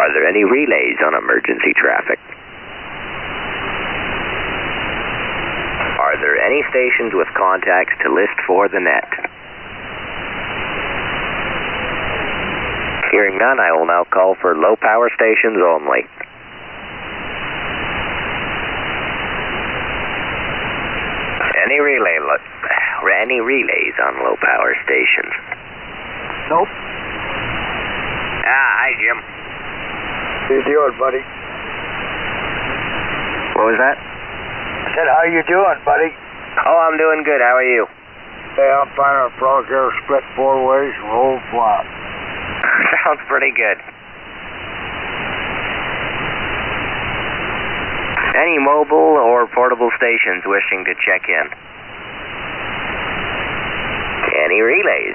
Are there any relays on emergency traffic? Are there any stations with contacts to list for the net? Hearing none, I will now call for low power stations only. Any relays on low power stations? Nope. Hi, Jim. How you doing, buddy? What was that? I said, how you doing, buddy? Oh, I'm doing good. How are you? Hey, I'm finding a progress split 4 ways and roll flat. Sounds pretty good. Any mobile or portable stations wishing to check in? Any relays?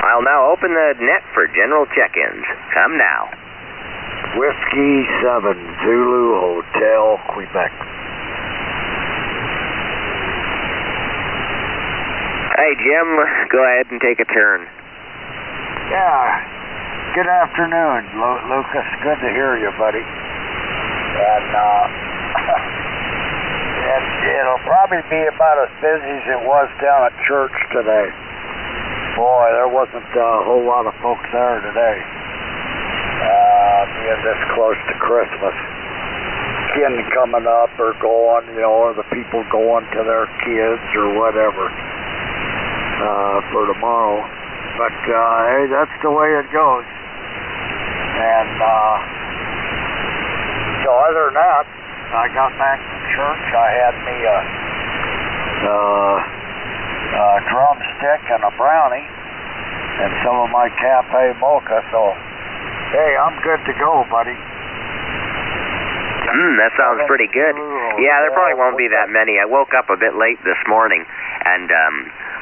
I'll now open the net for general check-ins. Come now. Whiskey 7, Zulu Hotel, Quebec. Hey, Jim, go ahead and take a turn. Yeah. Good afternoon, Lucas. Good to hear you, buddy. And it'll probably be about as busy as it was down at church today. Boy, there wasn't a whole lot of folks there today. Being this close to Christmas. Kin coming up or going, or the people going to their kids or whatever for tomorrow. But hey, that's the way it goes. And so other than that, I got back to church. I had me a drumstick and a brownie and some of my cafe mocha. So, hey, I'm good to go, buddy. That sounds pretty good. Yeah, there probably won't be that many. I woke up a bit late this morning, and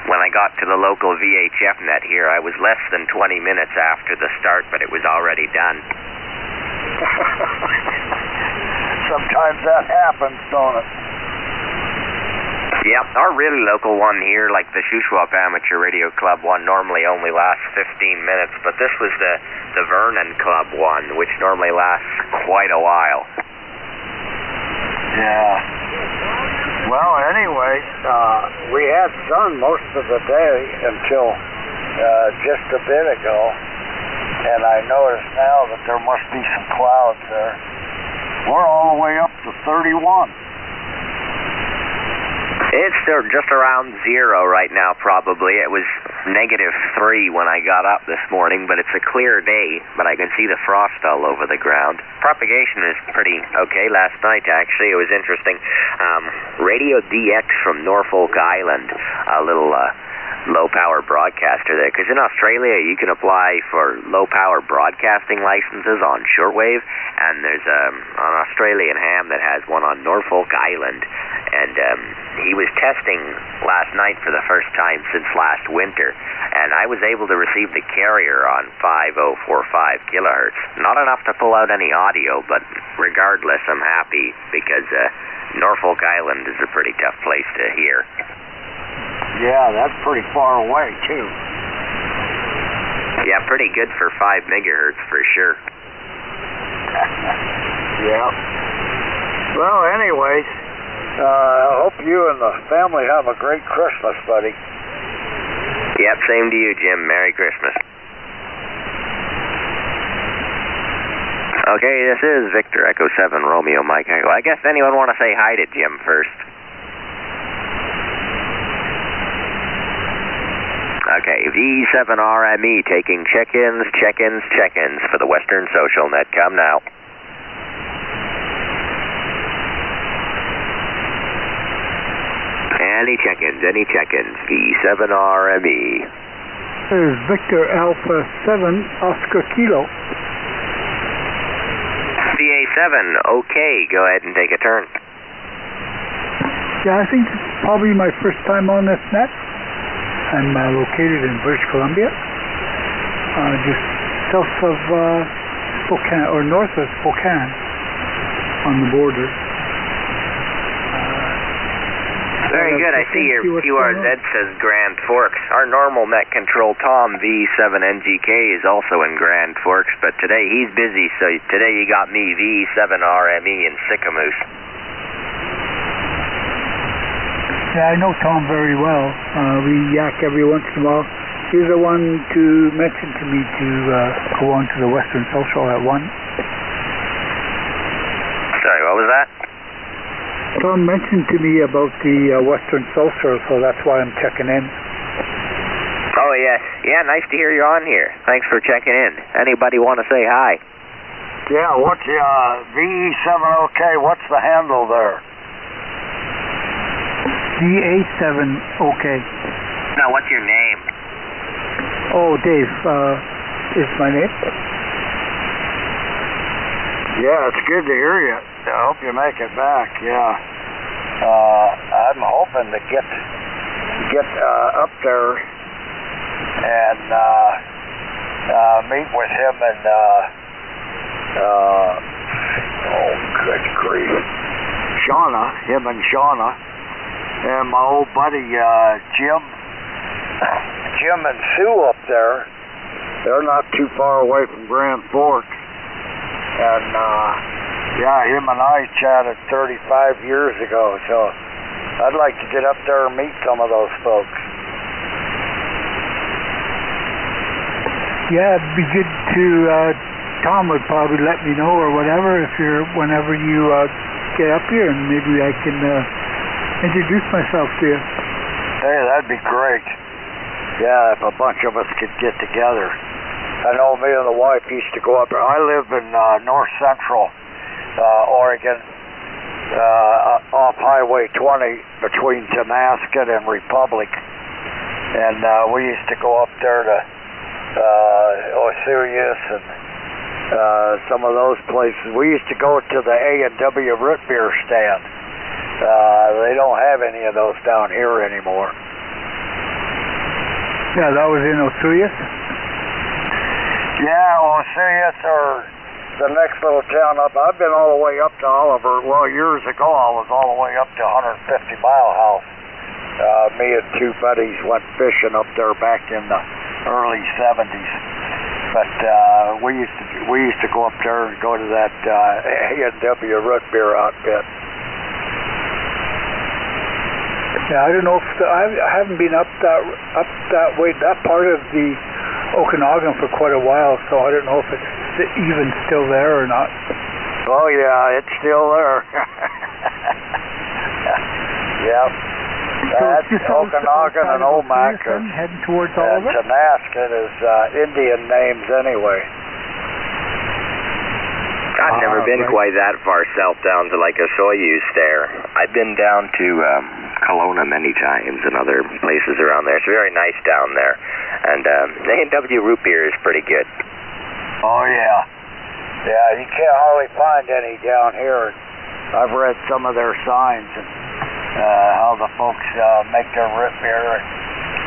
when I got to the local VHF net here, I was less than 20 minutes after the start, but it was already done. Sometimes that happens, don't it? Yep, our really local one here, like the Shuswap Amateur Radio Club one, normally only lasts 15 minutes, but this was the Vernon Club one, which normally lasts quite a while. Yeah. Well, anyway, we had sun most of the day until just a bit ago, and I notice now that there must be some clouds there. We're all the way up to 31. It's just around 0 right now, probably. It was -3 when I got up this morning, but it's a clear day, but I can see the frost all over the ground. Propagation is pretty okay last night, actually. It was interesting. Radio DX from Norfolk Island, a little low-power broadcaster there, because in Australia you can apply for low-power broadcasting licenses on shortwave, and there's an Australian ham that has one on Norfolk Island, and he was testing last night for the first time since last winter, and I was able to receive the carrier on 5045 kilohertz. Not enough to pull out any audio, but regardless, I'm happy, because Norfolk Island is a pretty tough place to hear. Yeah, that's pretty far away, too. Yeah, pretty good for 5 megahertz for sure. Yeah. Well, anyways, I hope you and the family have a great Christmas, buddy. Yep, same to you, Jim. Merry Christmas. Okay, this is Victor Echo 7 Romeo Mike Echo. I guess anyone want to say hi to Jim first? Okay, V7RME taking check-ins for the Western Social Net. Come now. Any check-ins, V7RME. This is Victor Alpha 7 Oscar Kilo. VA7, okay, go ahead and take a turn. Yeah, I think it's probably my first time on this net. I'm located in British Columbia, just south of Spokane, or north of Spokane, on the border. Very good. I see your QRZ says Grand Forks. Our normal net control Tom V7NGK is also in Grand Forks, but today he's busy, so today you got me V7RME in Sycamoose. Yeah, I know Tom very well. We yak every once in a while. He's the one to mention to me to go on to the Western Social at 1. Sorry, what was that? Tom mentioned to me about the Western Social, so that's why I'm checking in. Oh, yes. Yeah, nice to hear you on here. Thanks for checking in. Anybody want to say hi? Yeah, what's the VE7OK? What's the handle there? VA7OK. Now, what's your name? Oh, Dave, is my name. Yeah, it's good to hear you. I hope you make it back, yeah. I'm hoping to get up there and meet with him and oh, good grief. Him and Shauna, and my old buddy Jim and Sue up there. They're not too far away from Grand Forks. And yeah, him and I chatted 35 years ago, so I'd like to get up there and meet some of those folks. Yeah, it'd be good to, Tom would probably let me know or whatever whenever you get up here, and maybe I can introduce myself to you. Hey, that'd be great. Yeah, if a bunch of us could get together. I know me and the wife used to go up there. I live in north central Oregon, off Highway 20 between Tonasket and Republic. And we used to go up there to Osirius and some of those places. We used to go to the A&W root beer stand. They don't have any of those down here anymore. Yeah, that was in Osirius? Yeah, Osirius or the next little town up. I've been all the way up to Oliver. Well, years ago I was all the way up to 150 Mile House. Me and two buddies went fishing up there back in the early 70s. But we used to go up there and go to that A&W root beer outfit. Yeah, I don't know if I haven't been up that way, that part of the Okanagan for quite a while, so I don't know if it's even still there or not. Oh yeah, it's still there. Yep. That's Okanagan and Omak. Heading towards Oliver. And Tonasket is Indian names anyway. I've never been quite that far south down to like a Soyuz there. I've been down to Kelowna many times and other places around there. It's very nice down there. And the A&W root beer is pretty good. Oh, yeah. Yeah, you can't hardly find any down here. I've read some of their signs and how the folks make their root beer and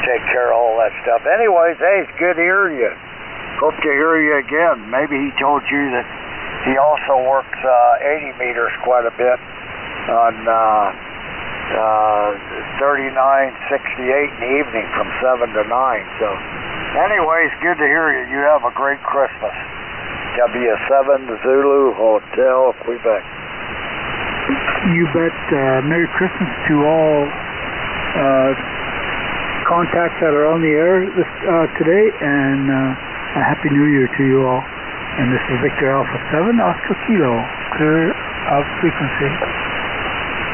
take care of all that stuff. Anyways, hey, it's good to hear you. Hope to hear you again. Maybe he told you that he also works 80 meters quite a bit on 3968 in the evening from 7 to 9. So, anyways, good to hear you. You have a great Christmas. W7 Zulu Hotel, Quebec. You bet. Merry Christmas to all contacts that are on the air today, and a Happy New Year to you all. And this is Victor Alpha 7, Oscar Kilo, clear of frequency.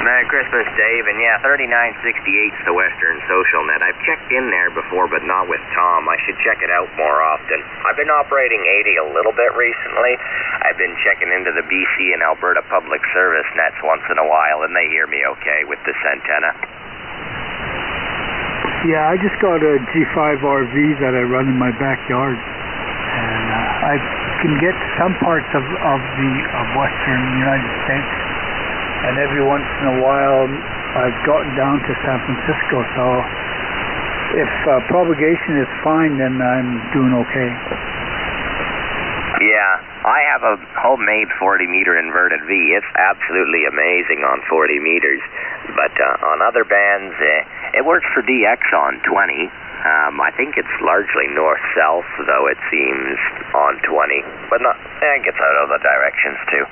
Merry Christmas, Dave. And yeah, 3968 is the Western Social Net. I've checked in there before, but not with Tom. I should check it out more often. I've been operating 80 a little bit recently. I've been checking into the BC and Alberta Public Service nets once in a while, and they hear me okay with this antenna. Yeah, I just got a G5 RV that I run in my backyard, and I can get some parts of western United States, and every once in a while I've gotten down to San Francisco, so if propagation is fine, then I'm doing okay. Yeah. I have a homemade 40-meter inverted V. It's absolutely amazing on 40 meters. But on other bands, it works for DX on 20. I think it's largely north-south, though it seems, on 20. But it gets out other directions, too.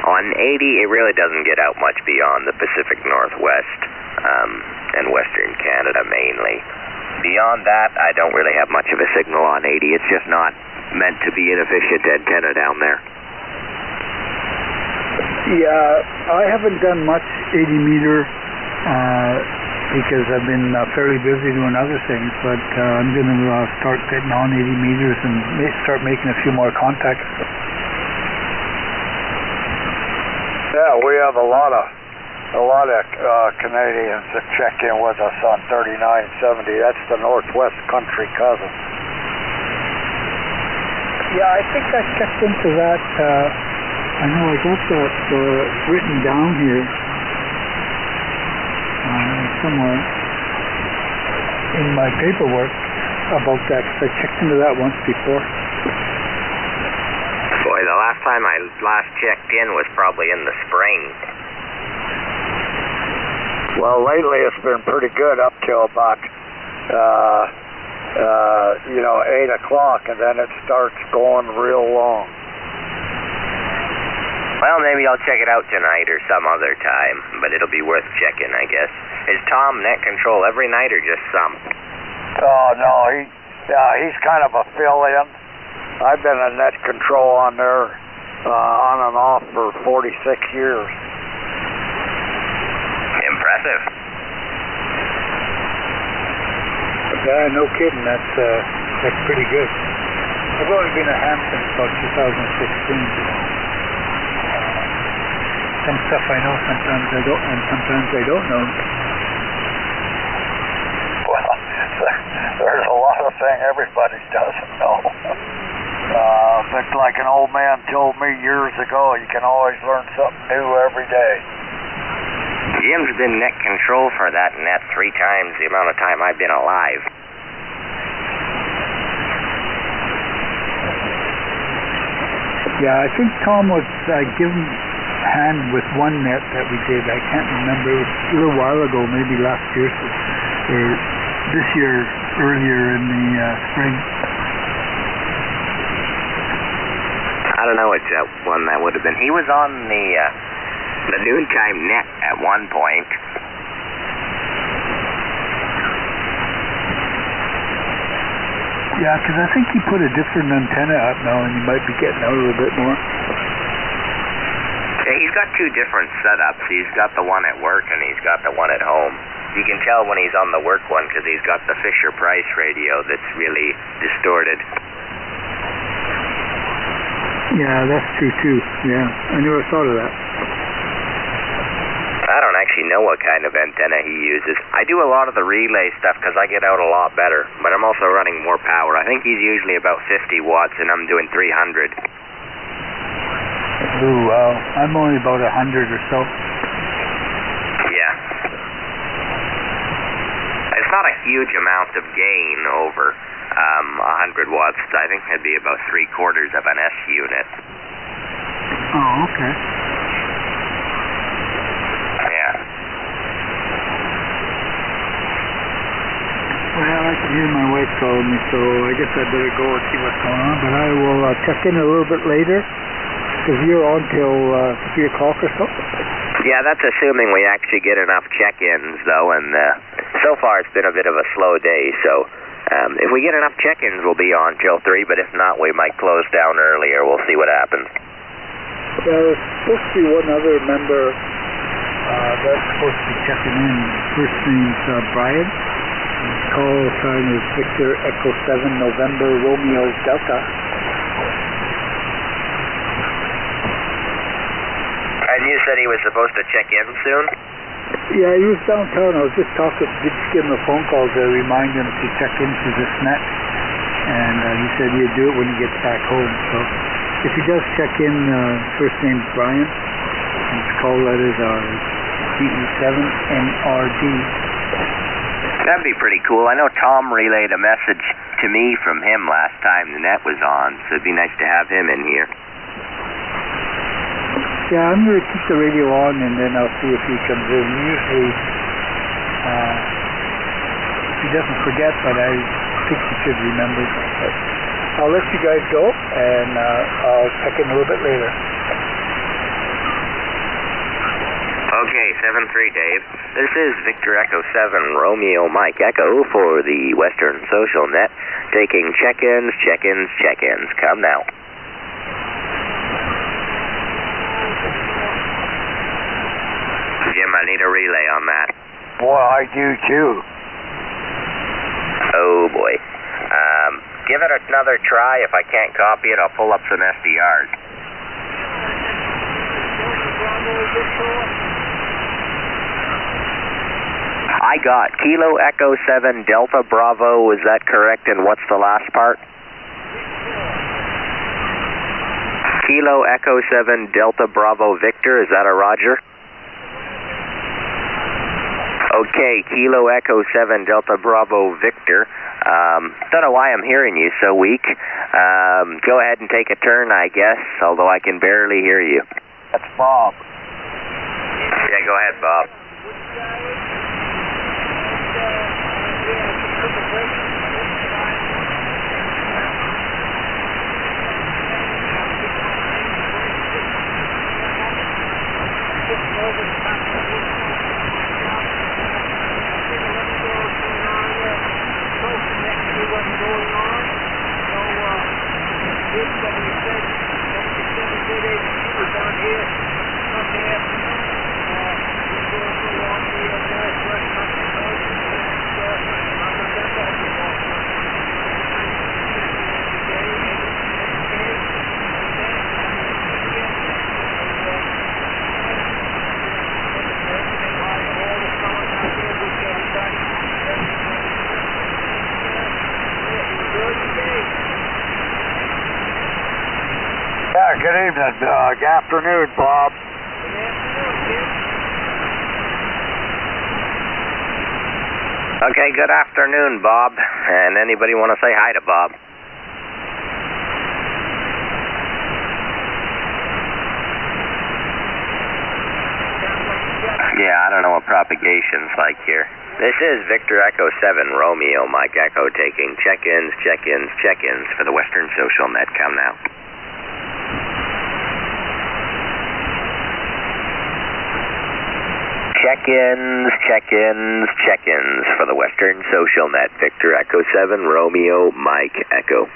On 80, it really doesn't get out much beyond the Pacific Northwest and Western Canada, mainly. Beyond that, I don't really have much of a signal on 80. It's just not meant to be an efficient antenna down there. Yeah, I haven't done much 80-meter because I've been fairly busy doing other things, but I'm going to start getting on 80 meters and start making a few more contacts. Yeah, we have a lot of Canadians that check in with us on 3970. That's the Northwest Country cousin. Yeah, I think I checked into that. I know I got that written down here somewhere in my paperwork about that. I checked into that once before. Boy, the last time I checked in was probably in the spring. Well, lately it's been pretty good up till about 8 o'clock, and then it starts going real long. Well, maybe I'll check it out tonight or some other time, but it'll be worth checking, I guess. Is Tom net control every night or just some? Oh, no, he's kind of a fill-in. I've been in net control on there on and off for 46 years. Impressive. Yeah, no kidding. That's pretty good. I've only been at ham since about 2016. Some stuff I know, sometimes I don't, and sometimes I don't know. Well, there's a lot of things everybody doesn't know. It's like an old man told me years ago, you can always learn something new every day. Jim's been net control for that net 3 times the amount of time I've been alive. Yeah, I think Tom was given hand with one net that we did. I can't remember. It was a little while ago, maybe last year or this year, earlier in the spring. I don't know which one that would have been. He was on the noontime net at one point. Yeah, because I think he put a different antenna up now, and you might be getting out a little bit more. Yeah, he's got 2 different setups. He's got the one at work and he's got the one at home. You can tell when he's on the work one because he's got the Fisher-Price radio that's really distorted. Yeah, that's true too. Yeah, I never thought of that. I don't actually know what kind of antenna he uses. I do a lot of the relay stuff because I get out a lot better, but I'm also running more power. I think he's usually about 50 watts and I'm doing 300. Ooh, wow. I'm only about 100 or so. Yeah. It's not a huge amount of gain over 100 watts. I think it'd be about 3/4 of an S unit. Oh, okay. Yeah. Well, I can hear my wife calling me, so I guess I better go and see what's going on. But I will check in a little bit later. Because you're on till 3 o'clock or so? Yeah, that's assuming we actually get enough check-ins, though, and so far it's been a bit of a slow day, so if we get enough check-ins, we'll be on till 3, but if not, we might close down earlier. We'll see what happens. There's supposed to be one other member that's supposed to be checking in. First name's Brian. His call sign is Victor Echo 7 November Romeo Delta. And you said he was supposed to check in soon? Yeah, he was downtown. I was just give him a phone call to remind him to check into this net. And he said he'd do it when he gets back home. So if he does check in, first name's Brian. And his call letters are DE7NRD. That'd be pretty cool. I know Tom relayed a message to me from him last time the net was on, so it'd be nice to have him in here. Yeah, I'm going to keep the radio on, and then I'll see if he comes in. Usually, he doesn't forget, but I think he should remember. But I'll let you guys go, and I'll check in a little bit later. Okay, 7-3, Dave. This is Victor Echo 7, Romeo Mike Echo for the Western Social Net, taking check-ins, check-ins, check-ins. Come now. Jim, I need a relay on that. Boy, I do too. Oh, boy. Give it another try. If I can't copy it, I'll pull up some SDRs. I got Kilo Echo 7 Delta Bravo, is that correct? And what's the last part? Kilo Echo 7 Delta Bravo Victor, is that a Roger? Okay, Kilo Echo 7 Delta Bravo Victor. Don't know why I'm hearing you so weak. Go ahead and take a turn, I guess, although I can barely hear you. That's Bob. Yeah, go ahead, Bob. Good evening, good afternoon, Bob. Okay, good afternoon, Bob. And anybody want to say hi to Bob? Yeah, I don't know what propagation's like here. This is Victor Echo 7, Romeo Mike Echo, taking check-ins, check-ins, check-ins for the Western Social Net. Come now. Check-ins, check-ins, check-ins for the Western Social Net. Victor Echo 7, Romeo Mike Echo.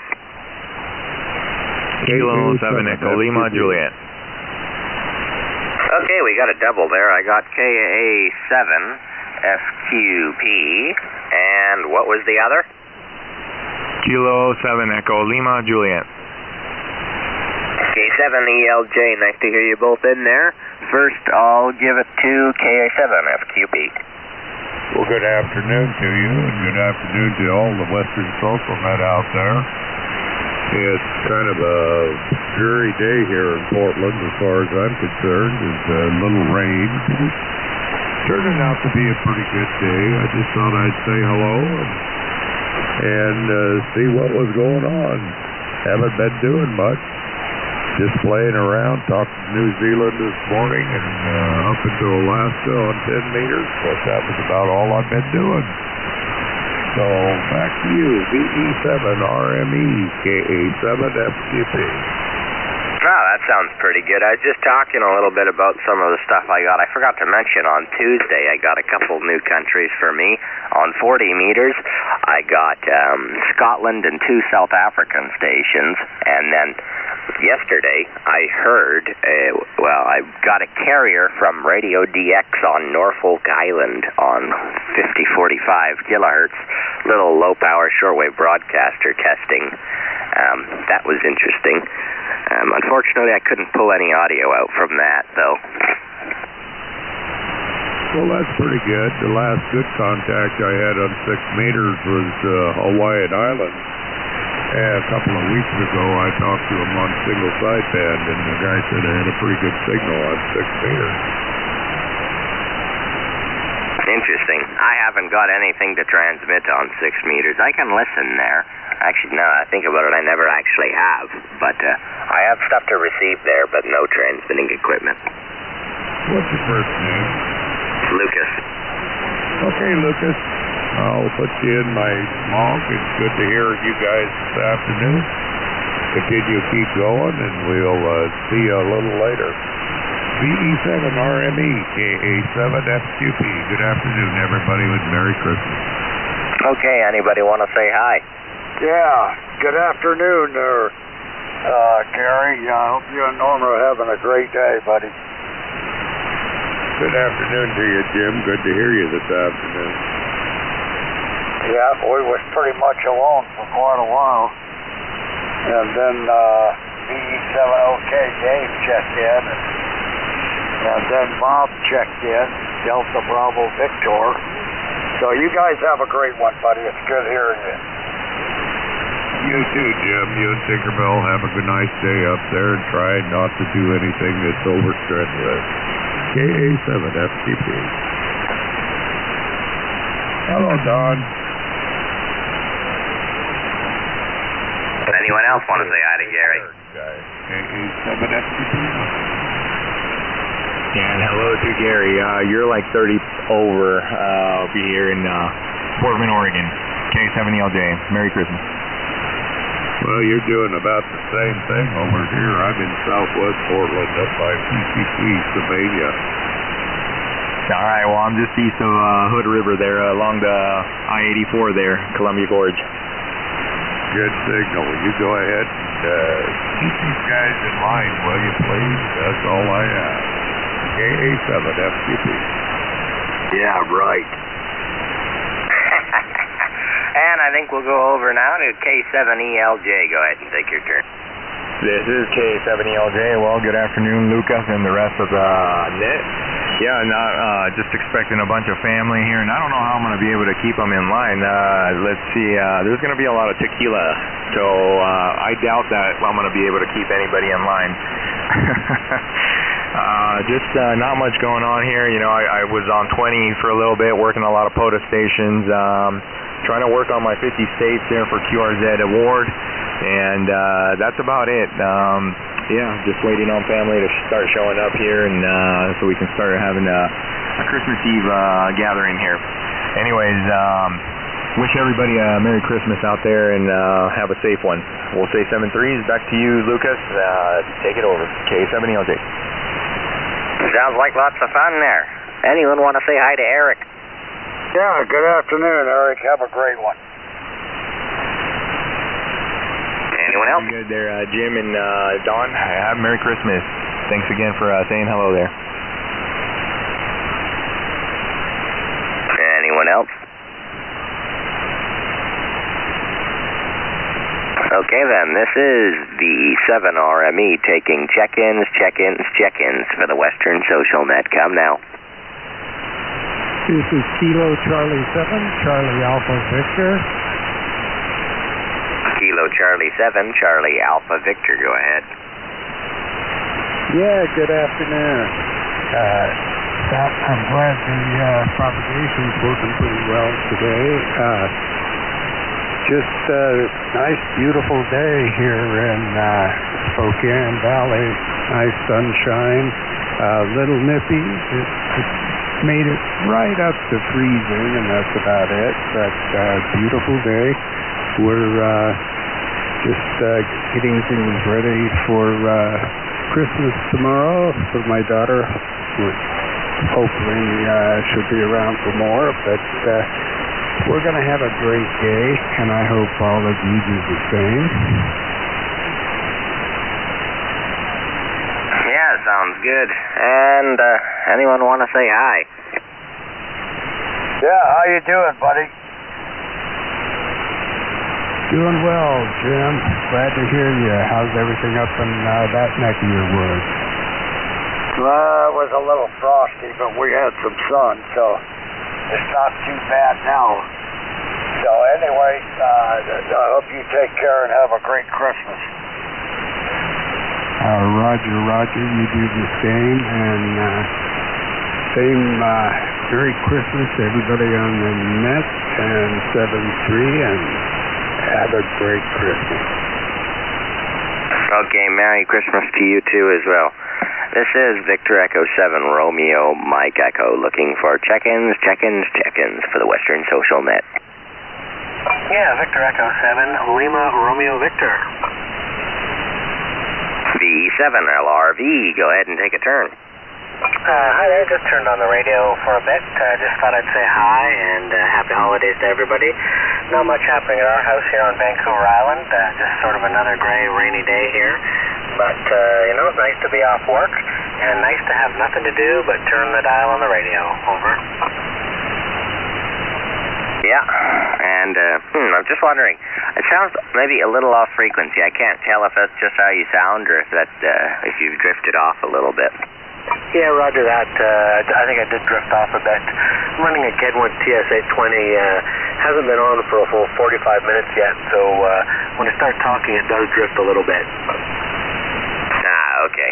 Kilo 7 Echo Lima Juliet. Okay, we got a double there. I got KA7 FQP, and what was the other? Kilo 7 Echo Lima Juliet. K7 ELJ, nice to hear you both in there. First, I'll give it to KA7 FQP. Well, good afternoon to you, and good afternoon to all the Western Social Net out there. It's kind of a dreary day here in Portland as far as I'm concerned. There's a little rain. It's turning out to be a pretty good day. I just thought I'd say hello and see what was going on. Haven't been doing much. Just playing around, talked to New Zealand this morning and up into Alaska on 10 meters. But that was about all I've been doing. So back to you, VE7RME KA7 FQP. Wow, that sounds pretty good. I was just talking a little bit about some of the stuff I got. I forgot to mention on Tuesday I got a couple new countries for me. On 40 meters, I got Scotland and 2 South African stations. And then yesterday I heard, I got a carrier from Radio DEC on Norfolk Island on 5045 kilohertz, little low-power shortwave broadcaster testing. That was interesting. Unfortunately, I couldn't pull any audio out from that, though. Well, that's pretty good. The last good contact I had on 6 meters was Hawaiian Islands. And a couple of weeks ago, I talked to him on single sideband, and the guy said I had a pretty good signal on 6 meters. Interesting. I haven't got anything to transmit on 6 meters. I can listen there. Actually, now I think about it, I never actually have. But I have stuff to receive there, but no transmitting equipment. What's your first name? Lucas. Okay, Lucas. I'll put you in my log. It's good to hear you guys this afternoon. Continue to keep going, and we'll see you a little later. VE7RME, KA7FQP. Good afternoon, everybody, with Merry Christmas. Okay, anybody want to say hi? Yeah, good afternoon there, Gary. I hope you and Norma are having a great day, buddy. Good afternoon to you, Jim. Good to hear you this afternoon. Yeah, we was pretty much alone for quite a while. And then VE7OK Dave checked in, and then Bob checked in, Delta Bravo Victor. So you guys have a great one, buddy. It's good hearing you. You too, Jim. You and Tinkerbell have a good nice day up there, and try not to do anything that's overstrenuous. KA7FTP. Hello, Don. Anyone else want to say hi to Gary? KA7FTP. And hello to Gary. You're like 30 over. I'll be here in Portland, Oregon. K7ELJ. Merry Christmas. Well, you're doing about the same thing over here. I'm in Southwest Portland, up by PCP, Savannah. All right. Well, I'm just east of Hood River there, along the I-84 there, Columbia Gorge. Good signal. You go ahead and keep these guys in line, will you, please? That's all I ask. KA7FTP. Yeah, right. And I think we'll go over now to K7ELJ. Go ahead and take your turn. This is K7ELJ. Well, good afternoon, Lucas, and the rest of the net. Yeah, just expecting a bunch of family here, and I don't know how I'm going to be able to keep them in line. Let's see, there's going to be a lot of tequila, so I doubt that I'm going to be able to keep anybody in line. Not much going on here. You know, I was on 20 for a little bit, working a lot of POTA stations, trying to work on my 50 states there for QRZ award, and that's about it. Yeah, just waiting on family to start showing up here, and so we can start having a Christmas Eve gathering here. Anyways, wish everybody a Merry Christmas out there, and have a safe one. We'll say 7-3s. Back to you, Lucas. Take it over. K7ELJ. Sounds like lots of fun there. Anyone want to say hi to Eric? Yeah, good afternoon, Eric. Have a great one. Anyone else? Good there, Jim and Don. Have Merry Christmas. Thanks again for saying hello there. Anyone else? Okay then, this is VE7RME taking check-ins for the Western Social Net. Come now. This is Kilo Charlie 7, Charlie Alpha Victor. Kilo Charlie 7, Charlie Alpha Victor, go ahead. Yeah, good afternoon. I'm glad the propagation's working pretty well today. Just a nice, beautiful day here in Spokane Valley. Nice sunshine, little nippy. It made it right up to freezing, and that's about it. But beautiful day. We're just getting things ready for Christmas tomorrow for my daughter. Hopefully she'll be around for more, but we're going to have a great day, and I hope all of you do the same. Yeah, sounds good. And anyone want to say hi? Yeah, how you doing, buddy? Doing well, Jim. Glad to hear you. How's everything up in that neck of your woods? It was a little frosty, but we had some sun, so it's not too bad now. So anyway, I hope you take care and have a great Christmas. Roger, you do the same, and same Merry Christmas to everybody on the net and 7-3, and have a great Christmas. Okay, Merry Christmas to you too as well. This is Victor Echo 7 Romeo Mike Echo looking for check-ins for the Western Social Net. Yeah, Victor Echo 7 Lima Romeo Victor. V7 LRV, go ahead and take a turn. Hi there, just turned on the radio for a bit. Just thought I'd say hi and happy holidays to everybody. Not much happening at our house here on Vancouver Island. Just sort of another gray, rainy day here. But, you know, it's nice to be off work and nice to have nothing to do but turn the dial on the radio. Over. Yeah, and I'm just wondering, it sounds maybe a little off frequency. I can't tell if that's just how you sound or if you've drifted off a little bit. Yeah, roger that. I think I did drift off a bit. I'm running a Kedwood TS820. Hasn't been on for a full 45 minutes yet, so when I start talking, it does drift a little bit. Ah, okay.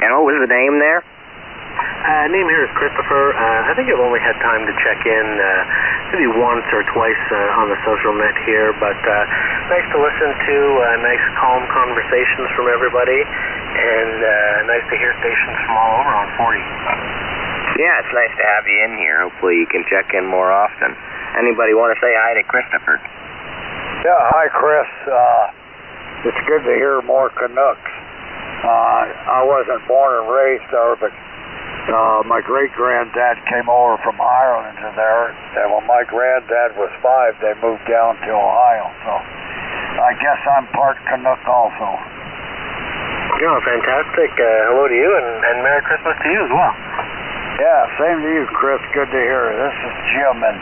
And what was the name there? Name here is Christopher. I think I've only had time to check in maybe once or twice on the social net here, but nice to listen to, nice calm conversations from everybody, and nice to hear stations from all over on 40. Yeah, it's nice to have you in here. Hopefully you can check in more often. Anybody want to say hi to Christopher? Yeah, hi, Chris. It's good to hear more Canucks. I wasn't born and raised there, but my great-granddad came over from Ireland to there, and when my granddad was 5, they moved down to Ohio, so I guess I'm part Canuck also. Yeah, fantastic. Hello to you, and Merry Christmas to you as well. Yeah, same to you, Chris. Good to hear. This is Jim in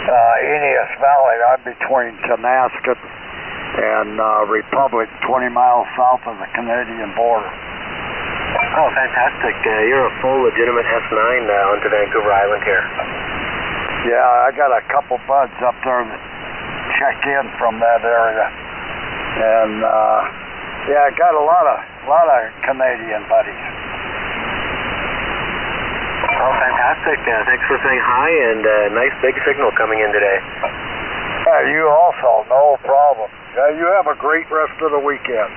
Eneas Valley. I'm between Tonasket and Republic, 20 miles south of the Canadian border. Oh, fantastic. You're a full legitimate S9 onto Vancouver Island here. Yeah, I got a couple buds up there that check in from that area. And, yeah, I got a lot of Canadian buddies. Oh, fantastic. Thanks for saying hi, and nice big signal coming in today. Yeah, you also, no problem. Yeah, you have a great rest of the weekend.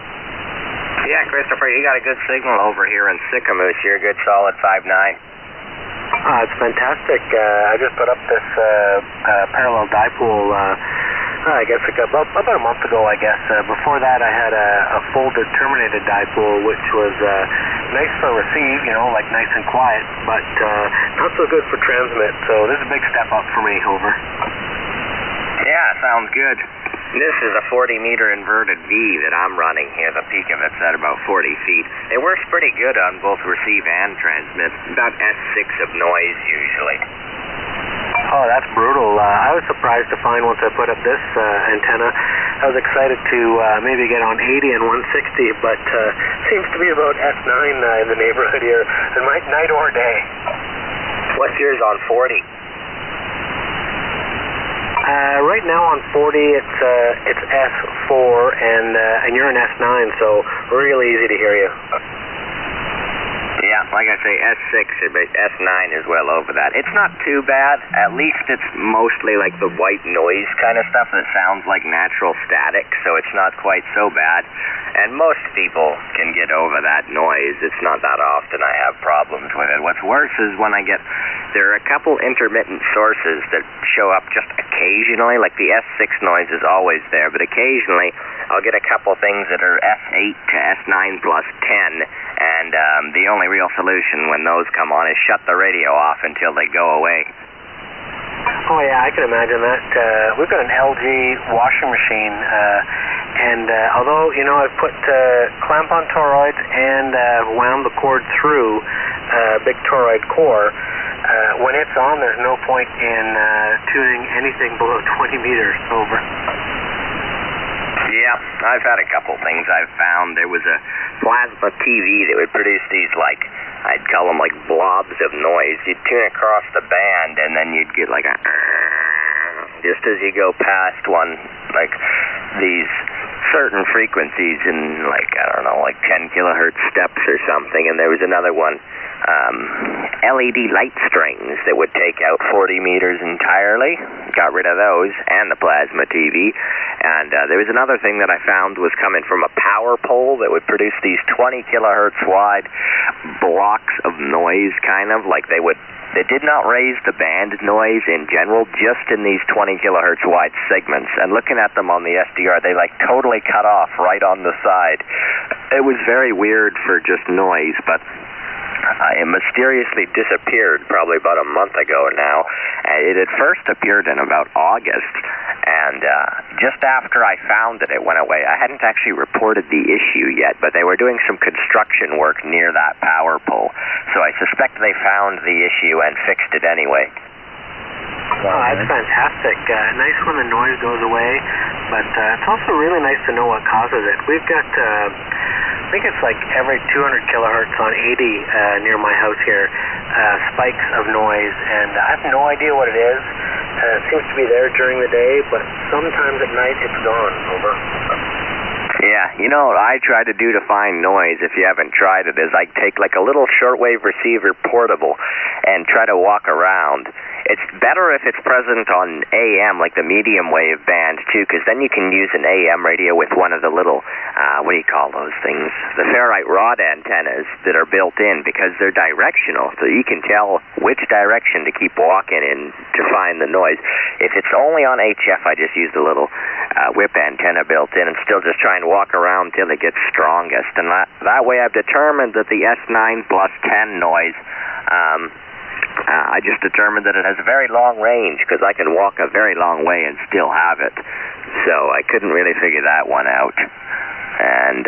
Yeah, Christopher, you got a good signal over here in Sycamoose. You're a good solid 5.9. It's fantastic. I just put up this parallel dipole, I guess about a month ago, I guess. Before that, I had a folded terminated dipole, which was nice for receive, you know, like nice and quiet, but not so good for transmit. So this is a big step up for me, over. Yeah, sounds good. This is a 40-meter inverted V that I'm running here. The peak of it's at about 40 feet. It works pretty good on both receive and transmit. About S6 of noise, usually. Oh, that's brutal. I was surprised to find once I put up this antenna. I was excited to maybe get on 80 and 160, but seems to be about S9 in the neighborhood here, and night or day. What's yours on 40? Right now on 40, it's S4, and you're an S9, so really easy to hear you. Yeah, like I say, S6, S9 is well over that. It's not too bad. At least it's mostly like the white noise kind of stuff that sounds like natural static, so it's not quite so bad. And most people can get over that noise. It's not that often I have problems with it. What's worse is when there are a couple intermittent sources that show up just occasionally, like the S6 noise is always there, but occasionally I'll get a couple things that are S8 to S9 plus 10, and the only real solution when those come on is shut the radio off until they go away. Oh yeah, I can imagine that. We've got an LG washing machine, and although, you know, I've put clamp-on toroids and wound the cord through a big toroid core, when it's on, there's no point in tuning anything below 20 meters over. Yeah, I've had a couple things I've found. There was a plasma TV that would produce these, like, I'd call them like blobs of noise. You'd tune across the band, and then you'd get like a just as you go past one, like these certain frequencies in, like, I don't know, like 10 kilohertz steps or something. And there was another one LED light strings that would take out 40 meters entirely. Got rid of those, and the plasma TV. And there was another thing that I found was coming from a power pole that would produce these 20 kilohertz wide blocks of noise, kind of like they did not raise the band noise in general, just in these 20 kilohertz wide segments. And looking at them on the SDR, they like totally cut off right on the side. It was very weird for just noise, but it mysteriously disappeared probably about a month ago now. It had first appeared in about August, and just after I found it went away. I hadn't actually reported the issue yet, but they were doing some construction work near that power pole, so I suspect they found the issue and fixed it anyway. Oh, that's fantastic. Nice when the noise goes away, but it's also really nice to know what causes it. We've got, I think it's like every 200 kilohertz on 80 near my house here, spikes of noise, and I have no idea what it is. It seems to be there during the day, but sometimes at night it's gone. Over. Yeah, you know what I try to do to find noise, if you haven't tried it, is I take like a little shortwave receiver portable and try to walk around. It's better if it's present on AM, like the medium wave band, too, because then you can use an AM radio with one of the little, what do you call those things? The ferrite rod antennas that are built in, because they're directional, so you can tell which direction to keep walking in to find the noise. If it's only on HF, I just use the little whip antenna built in and still just try and walk around till it gets strongest. And that way I've determined that the S9 plus 10 noise, I just determined that it has a very long range, because I can walk a very long way and still have it. So I couldn't really figure that one out. And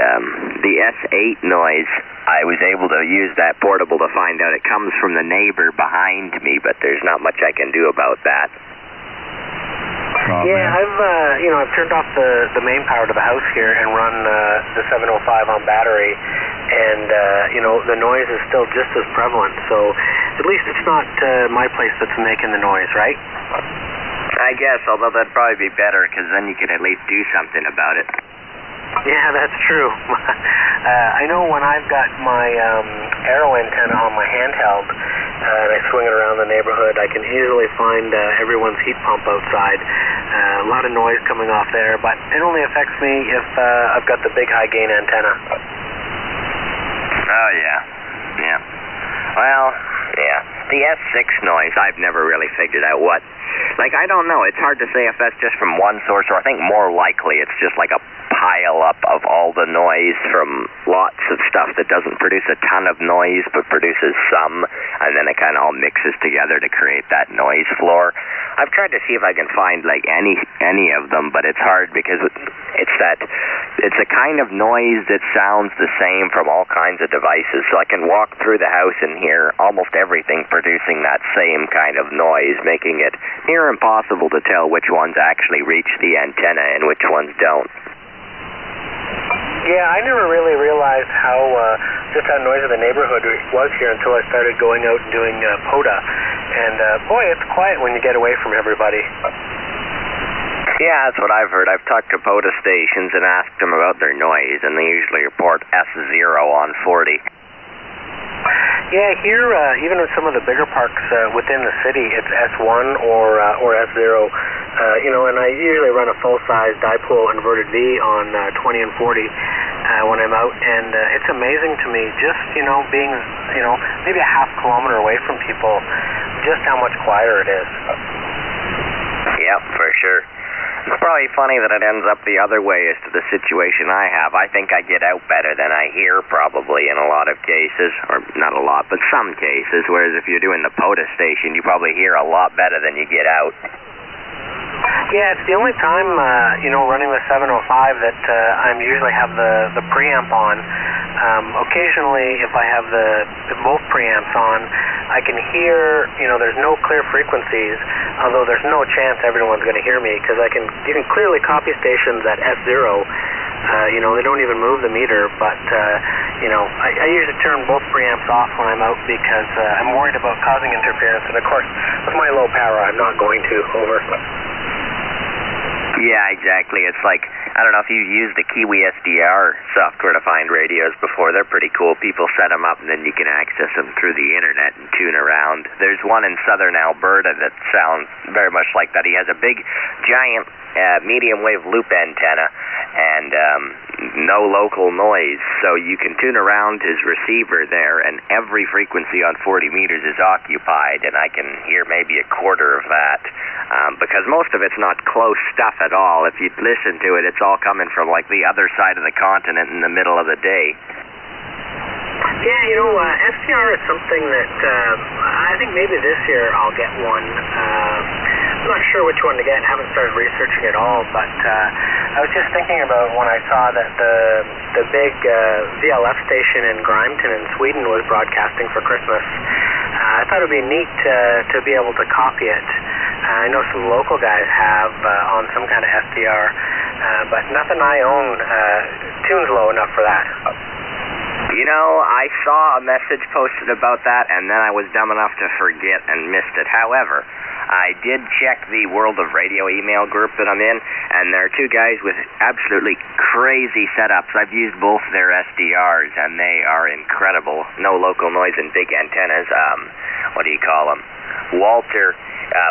the S8 noise, I was able to use that portable to find out it comes from the neighbor behind me, but there's not much I can do about that. Yeah, I've turned off the main power to the house here and run the 705 on battery, and the noise is still just as prevalent. So at least it's not my place that's making the noise, right? I guess, although that'd probably be better, because then you could at least do something about it. Yeah, that's true. I know when I've got my arrow antenna on my handheld and I swing it around the neighborhood, I can easily find everyone's heat pump outside. A lot of noise coming off there, but it only affects me if I've got the big high gain antenna. Oh, yeah. Yeah. Well, yeah. The S6 noise, I've never really figured out what. Like, I don't know. It's hard to say if that's just from one source, or I think more likely it's just like a pile up of all the noise from lots of stuff that doesn't produce a ton of noise but produces some, and then it kind of all mixes together to create that noise floor. I've tried to see if I can find like any of them, but it's hard because it's a kind of noise that sounds the same from all kinds of devices. So I can walk through the house and hear almost everything producing that same kind of noise, making it near impossible to tell which ones actually reach the antenna and which ones don't. Yeah, I never really realized just how noisy the neighborhood was here until I started going out and doing POTA. And boy, it's quiet when you get away from everybody. Yeah, that's what I've heard. I've talked to POTA stations and asked them about their noise, and they usually report S0 on 40. Yeah, here, even in some of the bigger parks within the city, it's S1 or S0. And I usually run a full-size dipole inverted V on 20 and 40 when I'm out, and it's amazing to me just, being, maybe a half kilometer away from people, just how much quieter it is. Yep, for sure. It's probably funny that it ends up the other way as to the situation I have. I think I get out better than I hear, probably, in a lot of cases. Or not a lot, but some cases. Whereas if you're doing the POTA station, you probably hear a lot better than you get out. Yeah, it's the only time, running the 705 that I usually have the preamp on. Occasionally, if I have both preamps on, I can hear, there's no clear frequencies, although there's no chance everyone's going to hear me, because you can clearly copy stations at S0. They don't even move the meter, but, I usually turn both preamps off when I'm out because I'm worried about causing interference, and of course, with my low power, I'm not going to. Over. Yeah, exactly. It's like I don't know if you've used the Kiwi SDR software to find radios before. They're pretty cool. People set them up, and then you can access them through the internet and tune around. There's one in southern Alberta that sounds very much like that. He has a big, giant medium wave loop antenna and no local noise, so you can tune around his receiver there, and every frequency on 40 meters is occupied, and I can hear maybe a quarter of that, because most of it's not close stuff at all. If you listen to it, it's all coming from like the other side of the continent in the middle of the day. Yeah, you know, SDR is something that I think maybe this year I'll get one. I'm not sure which one to get. I haven't started researching at all, but I was just thinking about when I saw that the big VLF station in Grimeton in Sweden was broadcasting for Christmas. I thought it would be neat to be able to copy it. I know some local guys have on some kind of SDR, but nothing I own tunes low enough for that. You know, I saw a message posted about that, and then I was dumb enough to forget and missed it. However, I did check the World of Radio email group that I'm in, and there are two guys with absolutely crazy setups. I've used both their SDRs, and they are incredible. No local noise and big antennas. What do you call them? Walter,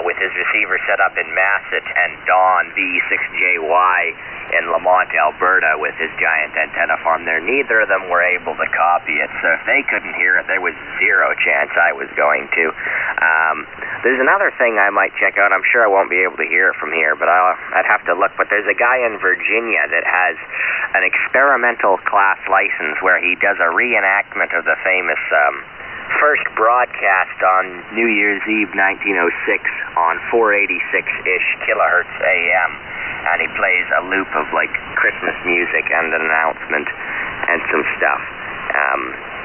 with his receiver set up in Masset, and Don V6JY in Lamont, Alberta, with his giant antenna farm there. Neither of them were able to copy it, so if they couldn't hear it, there was zero chance I was going to. There's another thing I might check out. I'm sure I won't be able to hear it from here, but I'd have to look. But there's a guy in Virginia that has an experimental class license where he does a reenactment of the famous first broadcast on New Year's Eve 1906 on 486-ish kilohertz AM, and he plays a loop of like Christmas music and an announcement and some stuff.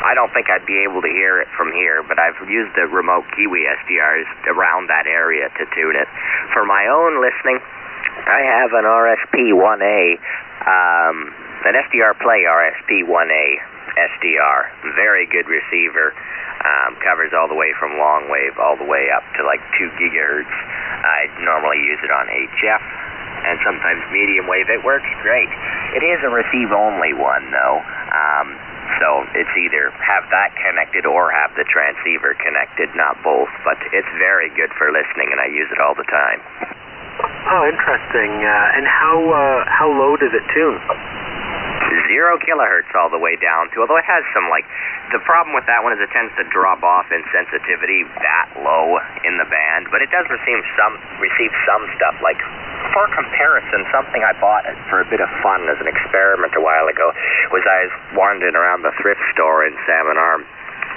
I don't think I'd be able to hear it from here, but I've used the remote Kiwi SDRs around that area to tune it. For my own listening, I have an RSP-1A, an SDR Play RSP-1A SDR. Very good receiver. Covers all the way from long wave all the way up to like 2 gigahertz. I normally use it on HF and sometimes medium wave. It works great. It is a receive-only one, though. So it's either have that connected or have the transceiver connected, not both. But it's very good for listening, and I use it all the time. Oh, interesting. And how low does it tune? 0 kilohertz all the way down to, although it has some, like, the problem with that one is it tends to drop off in sensitivity that low in the band, but it does receive some stuff. Like, for comparison, something I bought for a bit of fun as an experiment a while ago was I was wandering around the thrift store in Salmon Arm,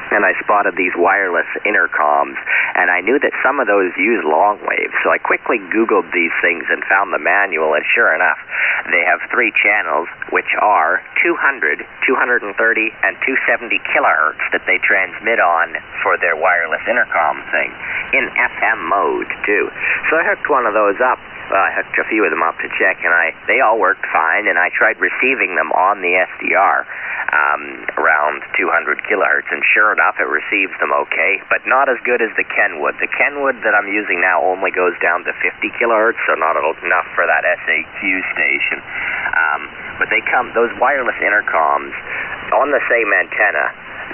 and I spotted these wireless intercoms, and I knew that some of those use long wave, so I quickly Googled these things and found the manual, and sure enough, they have 3 channels, which are 200, 230, and 270 kilohertz that they transmit on for their wireless intercom thing, in FM mode, too. So I hooked one of those up. I hooked a few of them up to check, and they all worked fine, and I tried receiving them on the SDR around 200 kilohertz, and sure enough, it receives them okay, but not as good as the Kenwood. The Kenwood that I'm using now only goes down to 50 kilohertz, so not enough for that SAQ station. But those wireless intercoms on the same antenna,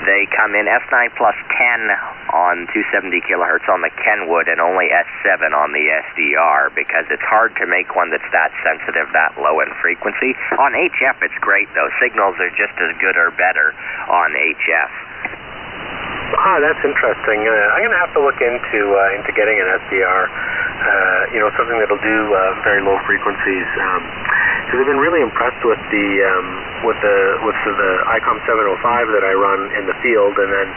they come in S9 plus 10 on 270 kilohertz on the Kenwood and only S7 on the SDR, because it's hard to make one that's that sensitive, that low in frequency. On HF, it's great, though. Signals are just as good or better on HF. Ah, that's interesting. I'm going to have to look into getting an SDR, something that'll do very low frequencies. Because I've been really impressed with the ICOM 705 that I run in the field, and then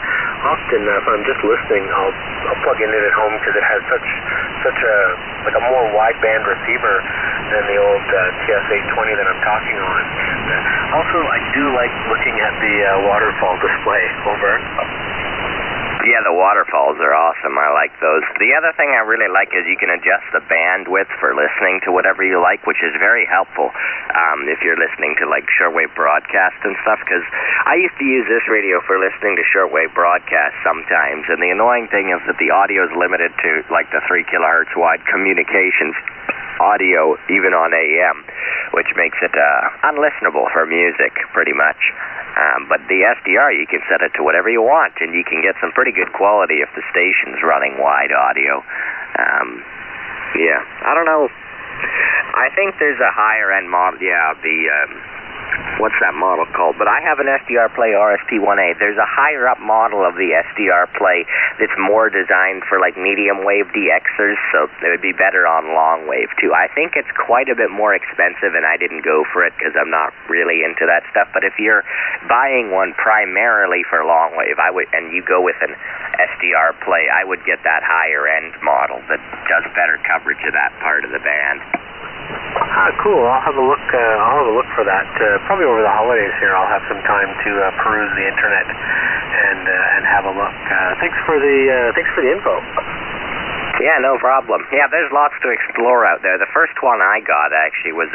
often if I'm just listening, I'll plug in it at home because it has such a more wideband receiver than the old TS-820 that I'm talking on. Also, I do like looking at the waterfall display. Over. Yeah, the waterfalls are awesome. I like those. The other thing I really like is you can adjust the bandwidth for listening to whatever you like, which is very helpful if you're listening to like shortwave broadcasts and stuff, because I used to use this radio for listening to shortwave broadcasts sometimes, and the annoying thing is that the audio is limited to like the 3 kilohertz wide communications audio, even on AM. which makes it unlistenable for music, pretty much. But the SDR, you can set it to whatever you want, and you can get some pretty good quality if the station's running wide audio. Yeah, I don't know. I think there's a higher-end model. Yeah, what's that model called? But I have an SDR Play RST-1A. There's a higher-up model of the SDR Play that's more designed for, like, medium-wave DXers, so it would be better on long-wave, too. I think it's quite a bit more expensive, and I didn't go for it because I'm not really into that stuff. But if you're buying one primarily for long-wave, and you go with an SDR Play, I would get that higher-end model that does better coverage of that part of the band. Cool. I'll have a look. I'll have a look for that. Probably over the holidays here. I'll have some time to peruse the internet and have a look. Thanks for the info. Yeah, no problem. Yeah, there's lots to explore out there. The first one I got actually was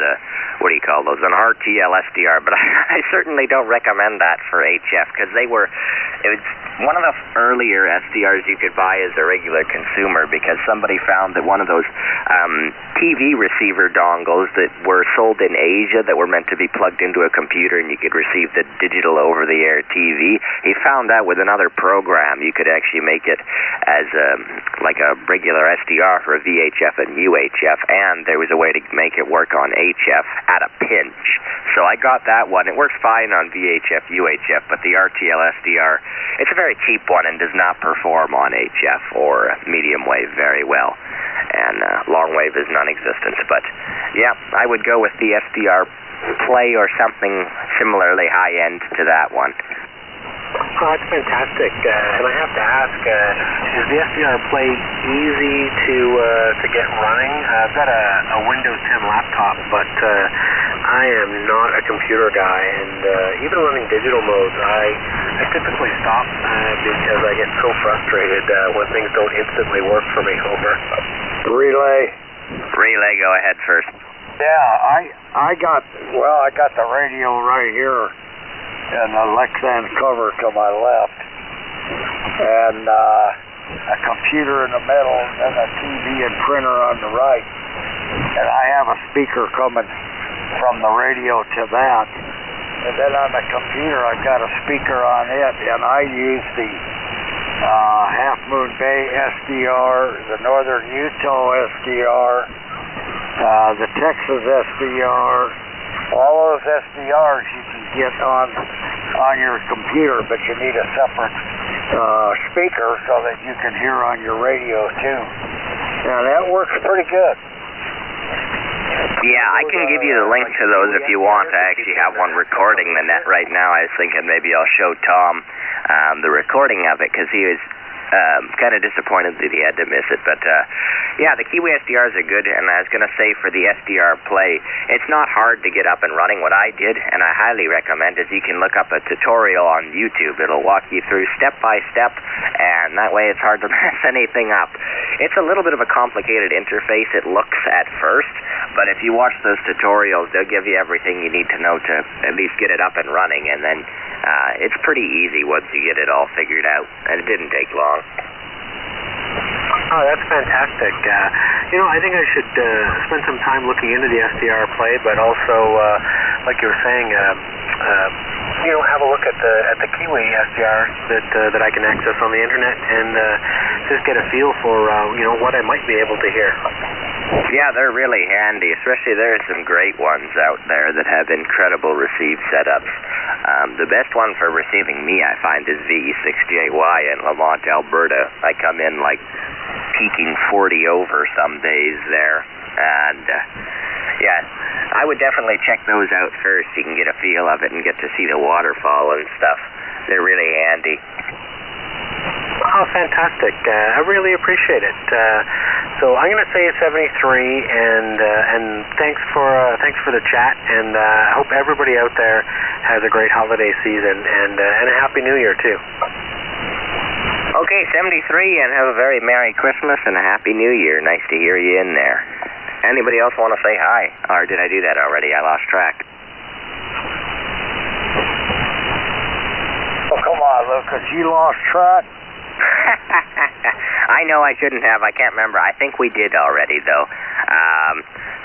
what do you call those? An RTL SDR, but I certainly don't recommend that for HF because it was one of the earlier SDRs you could buy as a regular consumer because somebody found that one of those TV receiver dongles that were sold in Asia that were meant to be plugged into a computer and you could receive the digital over-the-air TV, he found out with another program you could actually make it as like a regular SDR for VHF and UHF, and there was a way to make it work on HF at a pinch. So I got that one. It works fine on VHF, UHF, but the RTL SDR, it's a very cheap one and does not perform on HF or medium wave very well, and long wave is non-existent. But yeah, I would go with the SDR Play or something similarly high-end to that one. Oh, that's fantastic. And I have to ask, is the SDR Play easy to get running? I've got a Windows 10 laptop, but I am not a computer guy, and even running digital modes, I typically stop because I get so frustrated when things don't instantly work for me. Over. Relay, go ahead first. Yeah, I got the radio right here and a Lexan cover to my left, and a computer in the middle, and a TV and printer on the right, and I have a speaker coming from the radio to that, and then on the computer I've got a speaker on it, and I use the Half Moon Bay SDR, the Northern Utah SDR, the Texas SDR, all those SDRs you can get on your computer, but you need a separate speaker so that you can hear on your radio too. Now that works pretty good. Yeah, I can give you the link to those if you want. I actually have one recording the net right now. I was thinking maybe I'll show Tom the recording of it because he was kind of disappointed that he had to miss it. But yeah, the Kiwi SDRs are good, and I was going to say for the SDR Play, it's not hard to get up and running. What I did, and I highly recommend, is you can look up a tutorial on YouTube. It'll walk you through step by step, and that way it's hard to mess anything up. It's a little bit of a complicated interface, it looks at first, but if you watch those tutorials, they'll give you everything you need to know to at least get it up and running, and then it's pretty easy once you get it all figured out, and it didn't take long. Oh, that's fantastic. I think I should spend some time looking into the SDR Play, but also, like you were saying, have a look at the Kiwi SDRs that I can access on the internet and just get a feel for what I might be able to hear. Yeah, they're really handy, especially there's some great ones out there that have incredible receive setups. The best one for receiving me, I find, is VE68Y in Lamont, Alberta. I come in like peaking 40 over some days there, and yeah, I would definitely check those out first. You can get a feel of it and get to see the waterfall and stuff. They're really handy. Oh, fantastic! I really appreciate it. So I'm going to say 73, and thanks for the chat, and I hope everybody out there has a great holiday season and a happy New Year too. Okay, 73, and have a very Merry Christmas and a Happy New Year. Nice to hear you in there. Anybody else want to say hi? Or did I do that already? I lost track. Oh, come on, Lucas, you lost track? I know I shouldn't have. I can't remember. I think we did already, though.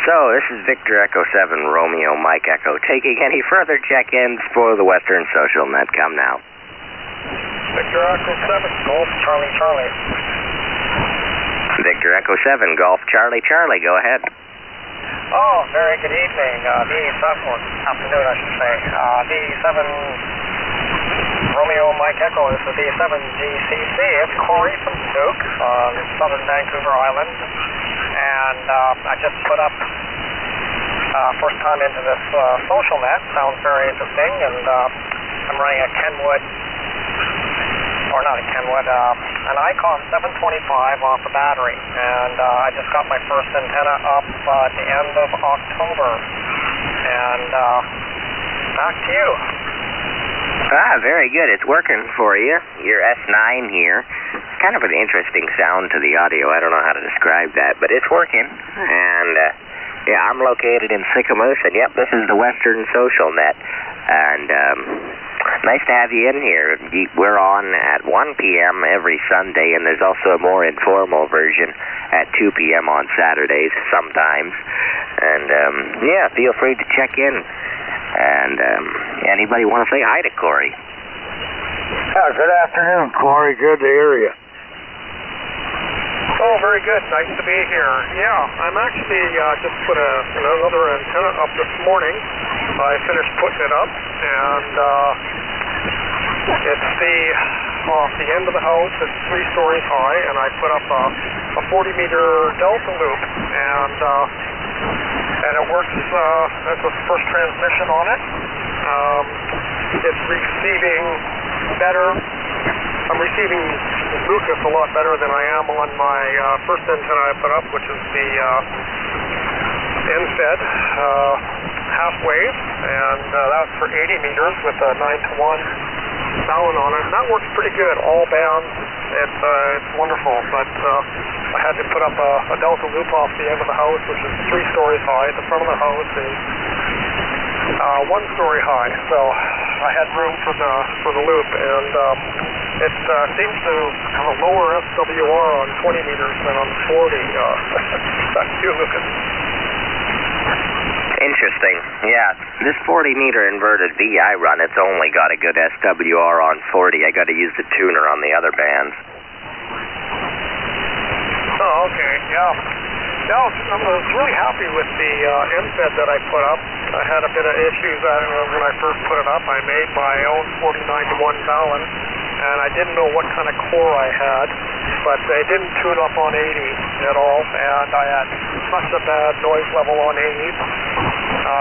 So, this is Victor Echo 7, Romeo Mike Echo, taking any further check-ins for the Western Social Net. Come now. Victor Echo 7, Golf Charlie Charlie. Victor Echo 7, Golf Charlie Charlie, go ahead. Oh, very good evening. DE7, or afternoon, I should say. DE7, Romeo Mike Echo, this is DE7 GCC. It's Corey from Duke, southern Vancouver Island. And I just put up first time into this social net. Sounds very interesting. And I'm running a Kenwood, or not a Kenwood, an Icon 725 off the battery. And I just got my first antenna up at the end of October. And back to you. Very good. It's working for you. Your S9 here. It's kind of an interesting sound to the audio. I don't know how to describe that, but it's working. And, yeah, I'm located in Sycamoose, and, yep, this is the Western Social Net. And, nice to have you in here. We're on at 1 p.m. every Sunday, and there's also a more informal version at 2 p.m. on Saturdays sometimes. And, yeah, feel free to check in. And anybody want to say hi to Corey? Good afternoon, Corey. Good to hear you. Oh, very good. Nice to be here. Yeah, I'm actually just put another antenna up this morning. I finished putting it up, and it's off the end of the house. It's 3 stories high, and I put up a 40-meter delta loop, and it works. That's the first transmission on it. It's receiving better. I'm receiving Lucas a lot better than I am on my first antenna I put up, which is the NFED half wave, and that's for 80 meters with a 9-to-1 balun on it. And that works pretty good. All bands. It's wonderful, but I had to put up a delta loop off the end of the house, which is 3 stories high. The front of the house is 1 story high, so I had room for the loop, and it seems to have a lower SWR on 20 meters than on 40. Back to you, Lucas. Interesting. Yeah, this 40-meter inverted V I run, it's only got a good SWR on 40. I got to use the tuner on the other bands. Oh, okay. Yeah. No, I was really happy with the NFED that I put up. I had a bit of issues when I first put it up. I made my own 49-to-1 balun, and I didn't know what kind of core I had, but they didn't tune up on 80 at all, and I had such a bad noise level on 80s.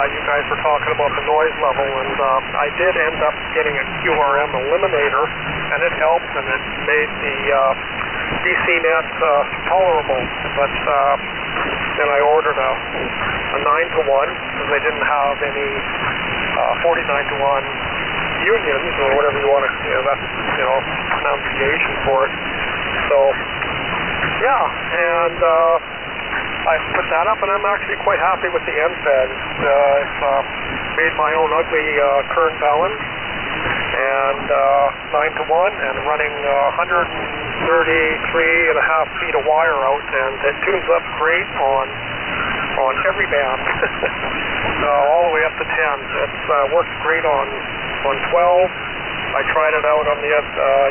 You guys were talking about the noise level, and I did end up getting a QRM eliminator, and it helped, and it made the DC net tolerable, but then I ordered a 9-to-1, because they didn't have any 49-to-1 unions, or whatever you want to, that's, pronunciation for it. So, yeah, and I put that up, and I'm actually quite happy with the NFED. I've made my own ugly current balun, and 9-to-1, and running 133.5 feet of wire out, and it tunes up great on every band, all the way up to 10. It works great on 12. I tried it out on the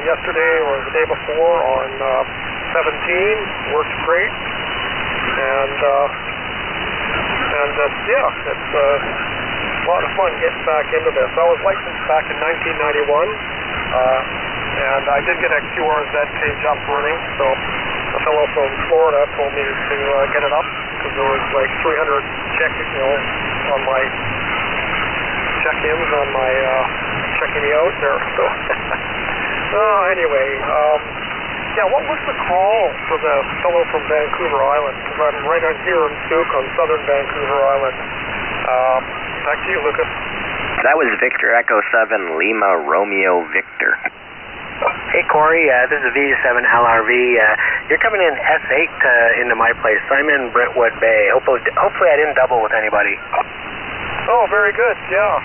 yesterday or the day before on 17. Works great, and yeah, it's a lot of fun getting back into this. I was licensed back in 1991, and I did get a QRZ page up running, so a fellow from Florida told me to get it up, because there was like 300 on my check-ins on my checking me out there. So anyway, yeah, what was the call for the fellow from Vancouver Island? Because I'm right on here in Duke on southern Vancouver Island. Back to you, Lucas. That was Victor Echo 7 Lima Romeo Victor. Hey, Corey, this is V7 LRV. You're coming in S8 into my place. I'm in Brentwood Bay. Hopefully I didn't double with anybody. Oh, very good, yeah.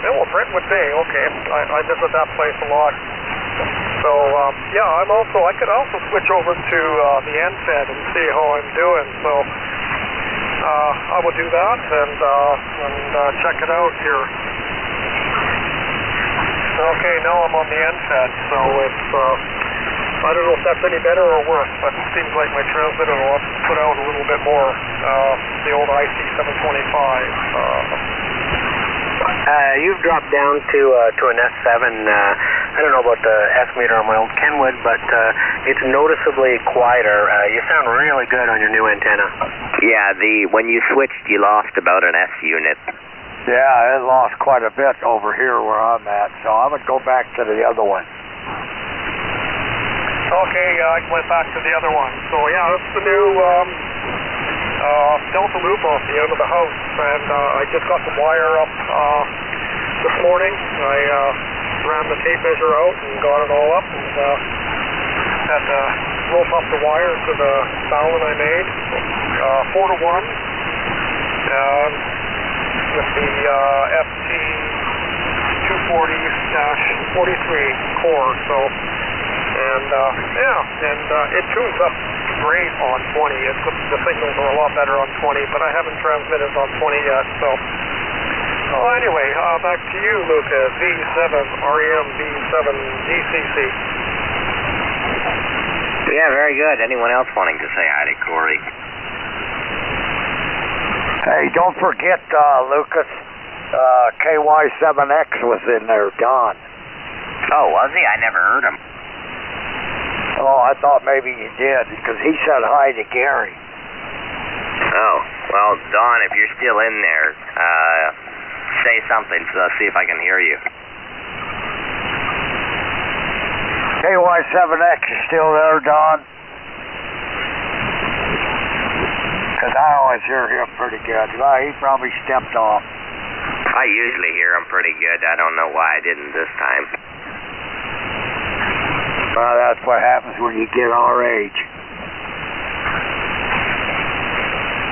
Well, Brentwood Bay, okay. I visit that place a lot. So, yeah, I could also switch over to the NFED and see how I'm doing. So, I will do that and check it out here. Okay, now I'm on the NFED, so it's, I don't know if that's any better or worse, but it seems like my transmitter will put out a little bit more, the old IC725. You've dropped down to an S7. I don't know about the S meter on my old Kenwood, but it's noticeably quieter. You sound really good on your new antenna. Yeah, when you switched, you lost about an S unit. Yeah, it lost quite a bit over here where I'm at, so I would go back to the other one. Okay, I went back to the other one. So yeah, that's the new Delta loop off the end of the house, and I just got the wire up this morning. I ran the tape measure out and got it all up, and had to rope up the wire to the balun I made, 4 to 1, with the FT240-43 core. So, and it tunes up great on 20. The signals are a lot better on 20, but I haven't transmitted on 20 yet. So, anyway, back to you, Lucas. V7REM-V7 DCC. Yeah, very good. Anyone else wanting to say hi to Corey? Hey, don't forget, Lucas, KY7X was in there, Don. Oh, was he? I never heard him. Oh, I thought maybe you did, because he said hi to Gary. Oh, well, Don, if you're still in there, say something so I'll see if I can hear you. KY7X is still there, Don? Because I always hear him pretty good. Well, he probably stepped off. I usually hear him pretty good. I don't know why I didn't this time. Well, that's what happens when you get our age.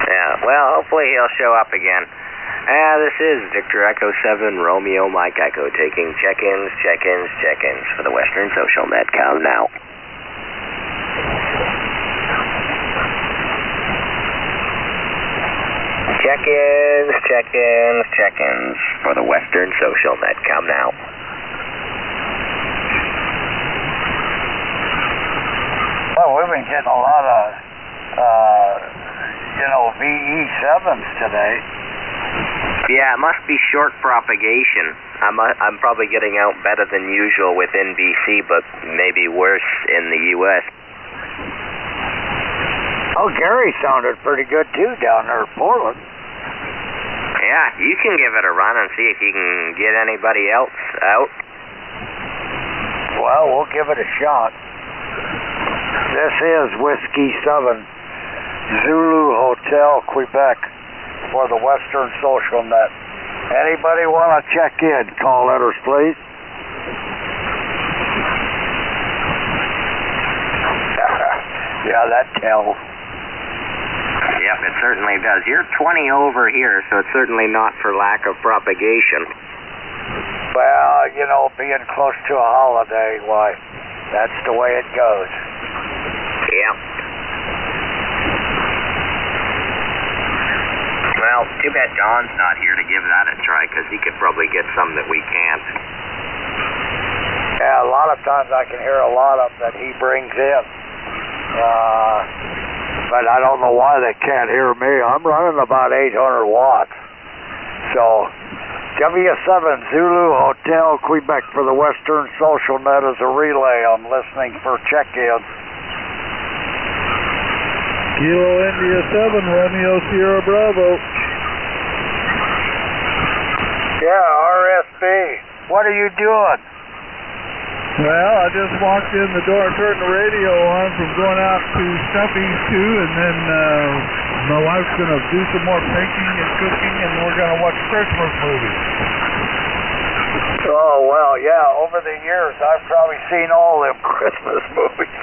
Yeah, well, hopefully he'll show up again. This is Victor Echo 7, Romeo Mike Echo, taking check-ins for the Western Social Netcom now. Check-ins for the Western Social Netcom now. Well, we've been getting a lot of, VE7s today. Yeah, it must be short propagation. I'm probably getting out better than usual with NBC, but maybe worse in the U.S. Oh, Gary sounded pretty good, too, down there in Portland. Yeah, you can give it a run and see if you can get anybody else out. Well, we'll give it a shot. This is Whiskey 7, Zulu Hotel, Quebec, for the Western Social Net. Anybody want to check in? Call letters, please. Yeah, that tells. Yep, it certainly does. You're 20 over here, so it's certainly not for lack of propagation. Well, being close to a holiday, why, that's the way it goes. Yep. Well, too bad Don's not here to give that a try, because he could probably get some that we can't. Yeah, a lot of times I can hear a lot of them that he brings in. But I don't know why they can't hear me. I'm running about 800 watts. So, W7 Zulu Hotel, Quebec, for the Western Social Net is a relay. I'm listening for check-ins. Kilo India 7, Romeo Sierra Bravo. Yeah, RSB. What are you doing? Well, I just walked in the door and turned the radio on from going out to Stuffy's too, and then my wife's going to do some more baking and cooking, and we're going to watch Christmas movies. Oh, well, yeah, over the years I've probably seen all them Christmas movies.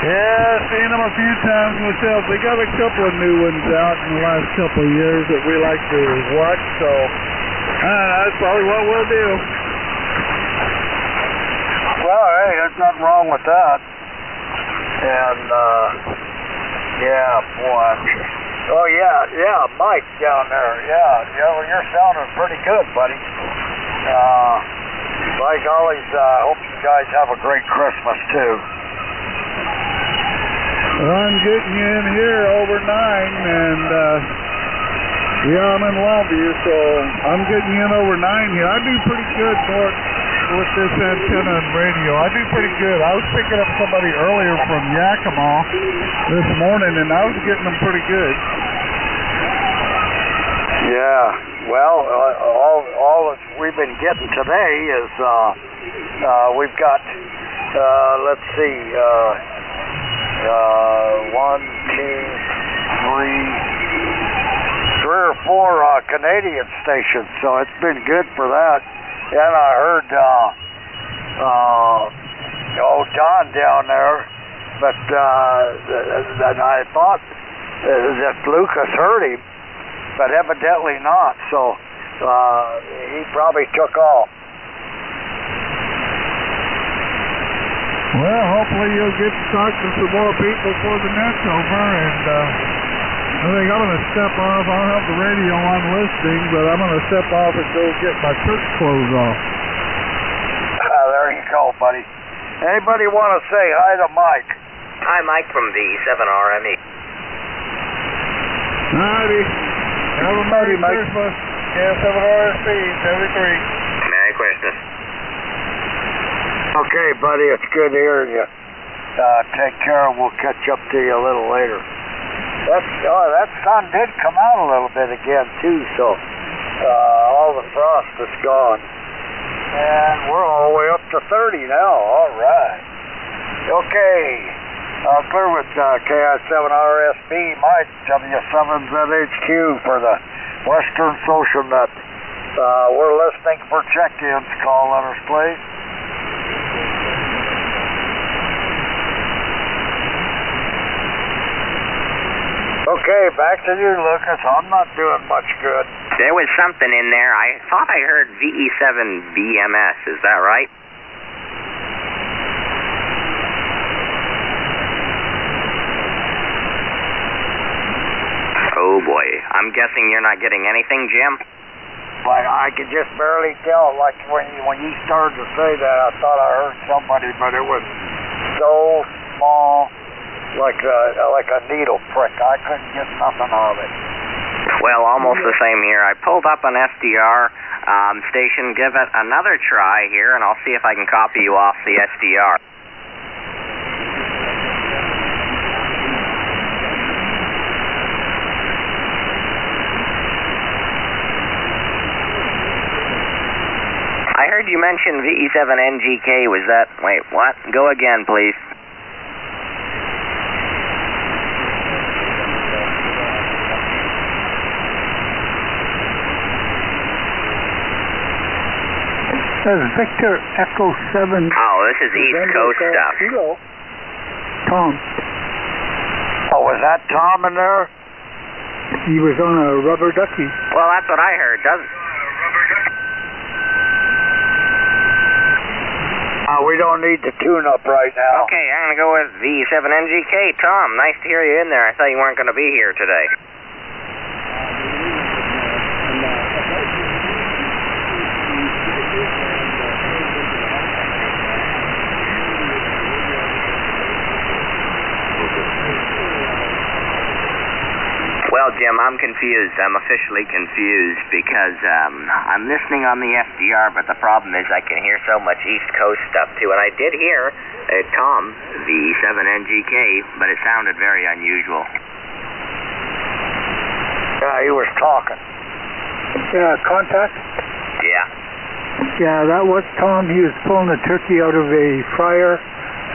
Yeah, I've seen them a few times myself. They got a couple of new ones out in the last couple of years that we like to watch, so that's probably what we'll do. Well, hey, there's nothing wrong with that. And, Yeah, boy. Oh, yeah, Mike down there. Yeah, you're sounding pretty good, buddy. By gollies, hope you guys have a great Christmas, too. I'm getting you in here over 9, and yeah, I'm in Longview, so I'm getting you in over 9 here. I do pretty good north with this antenna and radio. I do pretty good. I was picking up somebody earlier from Yakima this morning, and I was getting them pretty good. Yeah, well, all that we've been getting today is we've got, let's see, 3 or 4 Canadian stations, so it's been good for that. And I heard, Don down there, but and I thought that Lucas heard him, but evidently not, so he probably took off. Well, hopefully you'll get to talk to some more people before the net's over, and I think I'm going to step off. I'll have the radio on listening, but I'm going to step off and go get my church clothes off. There you go, buddy. Anybody want to say hi to Mike? Hi, Mike from the 7RME. Howdy. Have a Merry Christmas. Yeah, 7RSP, 73. Merry Christmas. Okay, buddy, it's good hearing you. Take care, and we'll catch up to you a little later. That sun did come out a little bit again, too, so all the frost is gone. And we're all the way up to 30 now. All right. Okay. Clear with KI7RSB, Mike, W7ZHQ for the Western Social Net. We're listening for check-ins. Call letters, please. Okay, back to you, Lucas. I'm not doing much good. There was something in there. I thought I heard VE7BMS. Is that right? Oh boy. I'm guessing you're not getting anything, Jim? But I could just barely tell. Like when you started to say that, I thought I heard somebody, but it was so small, like a needle prick. I couldn't get nothing of it. Well, almost the same here. I pulled up an SDR station. Give it another try here, and I'll see if I can copy you off the SDR. I heard you mention VE7NGK. Was that... Wait, what? Go again, please. Victor Echo 7. Oh, this is East Coast stuff. Tom. Oh, was that Tom in there? He was on a rubber ducky. Well, that's what I heard, doesn't it? We don't need the tune-up right now. Okay, I'm going to go with VE7NGK. Tom, nice to hear you in there. I thought you weren't going to be here today. Well, Jim, I'm confused. I'm officially confused because I'm listening on the FDR, but the problem is I can hear so much East Coast stuff, too. And I did hear Tom, VE7NGK, but it sounded very unusual. Yeah, he was talking. Yeah, contact? Yeah. Yeah, that was Tom. He was pulling a turkey out of a fryer,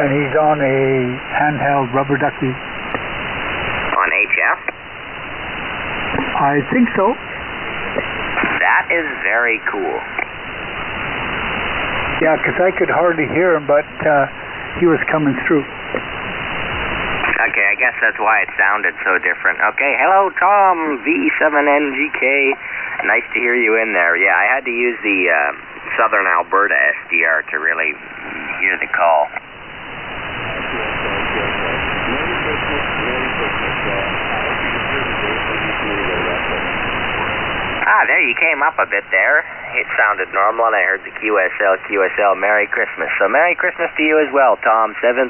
and he's on a handheld rubber ducky. On HF? I think so. That is very cool. Yeah, because I could hardly hear him, but he was coming through. Okay, I guess that's why it sounded so different. Okay, hello, Tom, V7NGK. Nice to hear you in there. Yeah, I had to use the Southern Alberta SDR to really hear the call. There you came up a bit there. It sounded normal, and I heard the QSL. Merry Christmas. So Merry Christmas to you as well, Tom 73.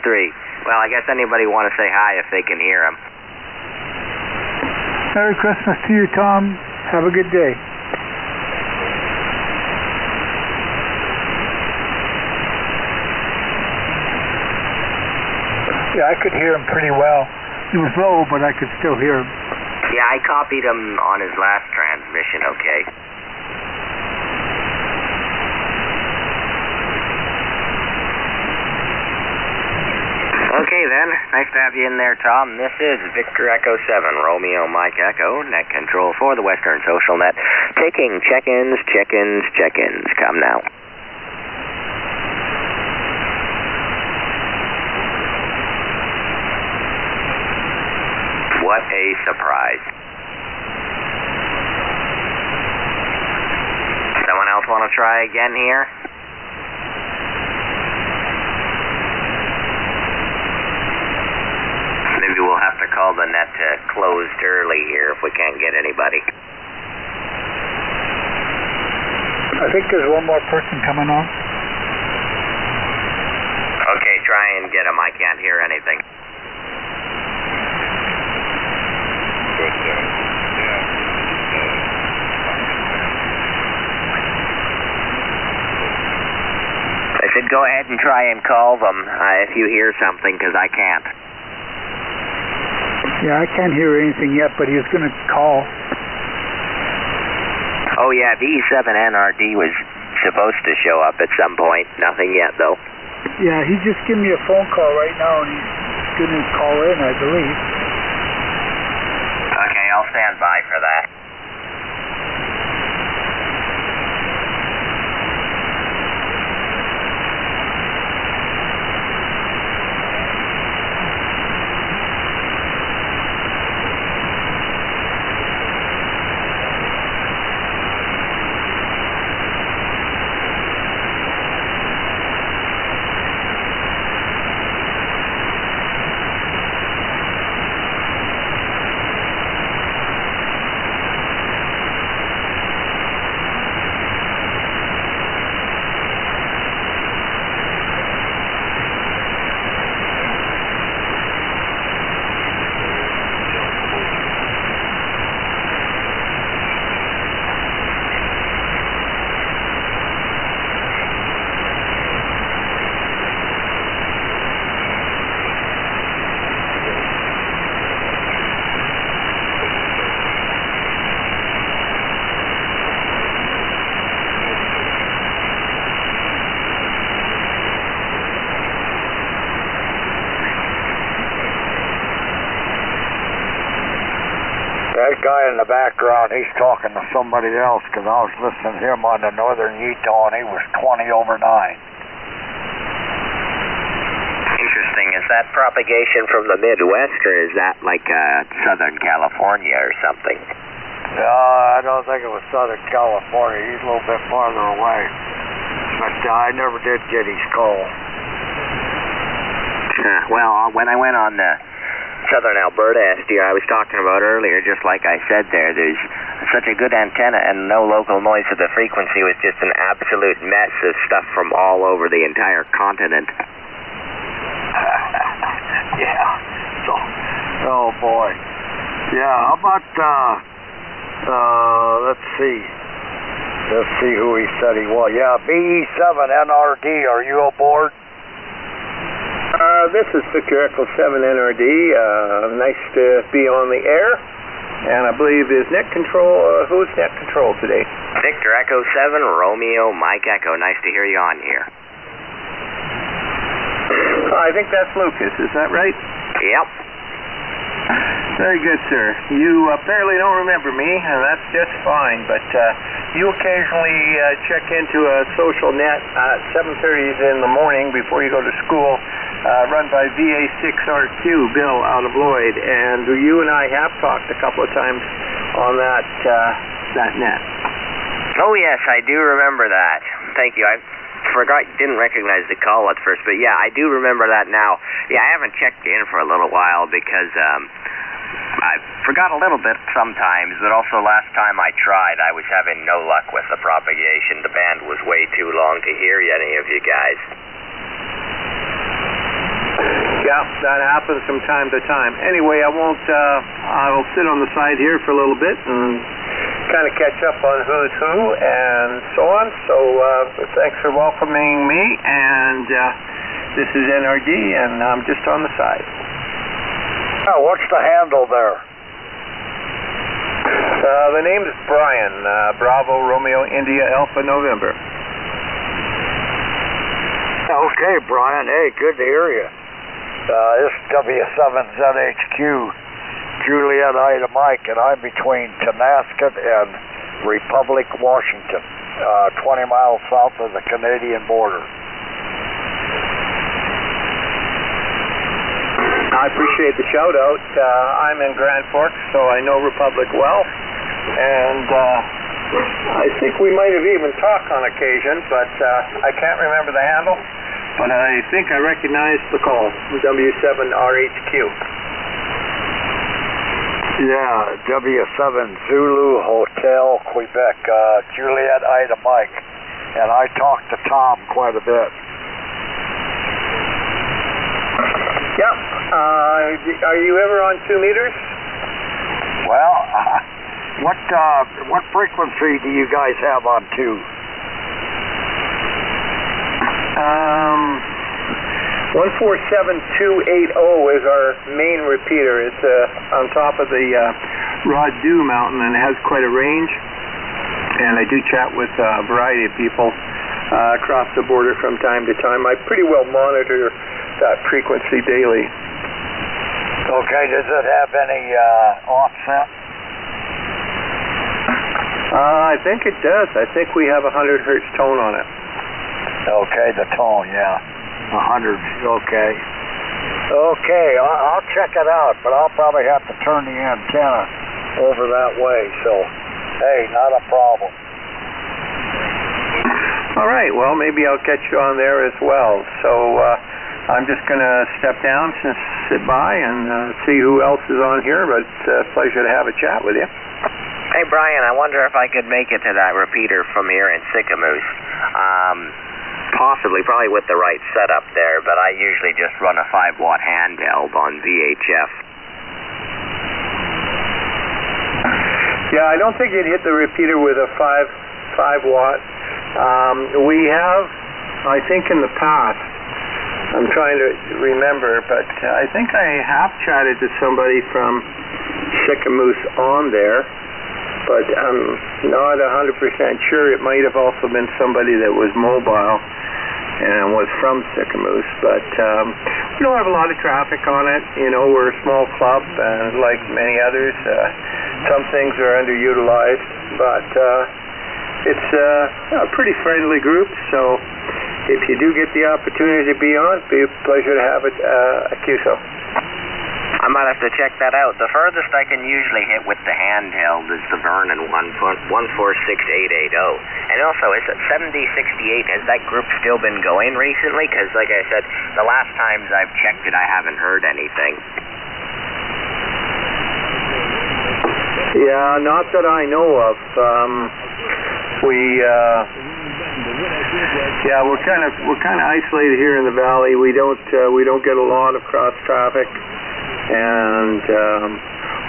Well, I guess anybody want to say hi if they can hear him. Merry Christmas to you, Tom. Have a good day. Yeah, I could hear him pretty well. He was low, but I could still hear him. Yeah, I copied him on his last transmission, okay. Okay then, nice to have you in there, Tom. This is Victor Echo 7, Romeo Mike Echo, net control for the Western Social Net. Taking check-ins. Come now. What a surprise. Someone else want to try again here? Maybe we'll have to call the net closed early here if we can't get anybody. I think there's one more person coming on. Okay, try and get him. I can't hear anything. I said go ahead and try and call them if you hear something, because I can't. Yeah, I can't hear anything yet, but he was going to call. Oh yeah, B7NRD was supposed to show up at some point. Nothing yet, though. Yeah, he just gave me a phone call right now, and he's going to call in, I believe. Okay, I'll stand by for that. That guy in the background, he's talking to somebody else, because I was listening to him on the Northern Utah, and he was 20 over 9. Interesting. Is that propagation from the Midwest, or is that like Southern California or something? I don't think it was Southern California. He's a little bit farther away. But I never did get his call. Well, when I went on the Southern Alberta SDR I was talking about earlier, just like I said there, there's such a good antenna and no local noise, so the frequency was just an absolute mess of stuff from all over the entire continent. Yeah. So, oh boy. Yeah, how about, let's see. Let's see who he said he was. Yeah, BE7NRD, are you aboard? This is Victor Echo 7NRD. Nice to be on the air. And I believe is net control, who's net control today? Victor Echo 7, Romeo Mike Echo. Nice to hear you on here. I think that's Lucas, is that right? Yep. Very good, sir. You apparently don't remember me, and that's just fine, but you occasionally check into a social net at 7:30 in the morning before you go to school, run by VA6RQ, Bill out of Lloyd, and you and I have talked a couple of times on that net. Oh yes, I do remember that. Thank you. I didn't recognize the call at first, but yeah, I do remember that now. Yeah, I haven't checked in for a little while because I forgot a little bit sometimes, but also last time I tried, I was having no luck with the propagation. The band was way too long to hear any of you guys. Yeah, that happens from time to time. Anyway, I'll sit on the side here for a little bit and kind of catch up on who's who and so on. So thanks for welcoming me, and this is NRD, and I'm just on the side. What's the handle there? The name is Brian, Bravo Romeo India Alpha November. Okay, Brian. Hey, good to hear you. This is W7ZHQ, Juliet Ida Mike, and I'm between Tonasket and Republic, Washington, 20 miles south of the Canadian border. I appreciate the shout out. I'm in Grand Forks, so I know Republic well, and I think we might have even talked on occasion, but I can't remember the handle, but I think I recognize the call, W7RHQ. Yeah, W7 Zulu Hotel, Quebec, Juliet Ida Mike, and I talked to Tom quite a bit. Yep. Are you ever on 2 meters? Well, what frequency do you guys have on 2? 147280 is our main repeater. It's on top of the Rod-Dew mountain, and it has quite a range. And I do chat with a variety of people across the border from time to time. I pretty well monitor that frequency daily. Okay, does it have any offset? I think it does. I think we have 100 hertz tone on it. Okay, the tone, yeah. 100, okay. Okay, I'll check it out, but I'll probably have to turn the antenna over that way, so, hey, not a problem. All right, well, maybe I'll catch you on there as well. So I'm just going to step down, sit by, and see who else is on here, but it's a pleasure to have a chat with you. Hey, Brian, I wonder if I could make it to that repeater from here in Sycamoose. Possibly, probably with the right setup there, but I usually just run a 5-watt handheld on VHF. Yeah, I don't think you'd hit the repeater with a 5 watt. We have, I think in the past, I'm trying to remember, but I think I have chatted to somebody from Sycamoose on there, but I'm not 100% sure. It might have also been somebody that was mobile and was from Sycamoose, but we don't have a lot of traffic on it. You know, we're a small club, and like many others, some things are underutilized, but it's a pretty friendly group, so if you do get the opportunity to be on, it'd be a pleasure to have a QSO. I might have to check that out. The furthest I can usually hit with the handheld is the Vernon 146880. And also, is it 7068? Has that group still been going recently? Because, like I said, the last times I've checked it, I haven't heard anything. Yeah, not that I know of. We're kind of isolated here in the valley. We don't get a lot of cross traffic. And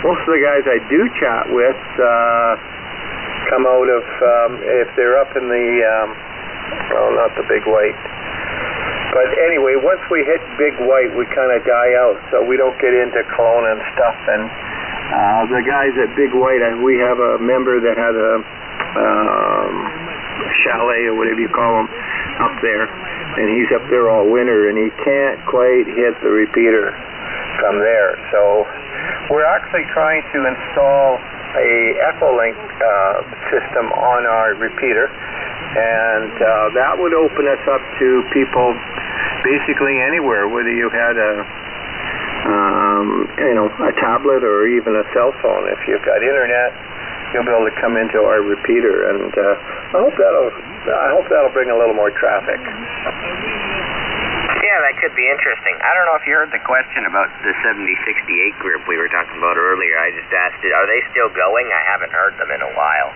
most of the guys I do chat with come out of, if they're up in the, not the Big White. But anyway, once we hit Big White, we kind of die out, so we don't get into Kelowna and stuff. And the guys at Big White, we have a member that had a chalet or whatever you call them up there, and he's up there all winter, and he can't quite hit the repeater from there. So we're actually trying to install a Echolink system on our repeater, and that would open us up to people basically anywhere, whether you had a tablet or even a cell phone. If you've got internet, you'll be able to come into our repeater, and I hope that'll bring a little more traffic. Yeah, that could be interesting. I don't know if you heard the question about the 7068 group we were talking about earlier. I just asked it, are they still going? I haven't heard them in a while.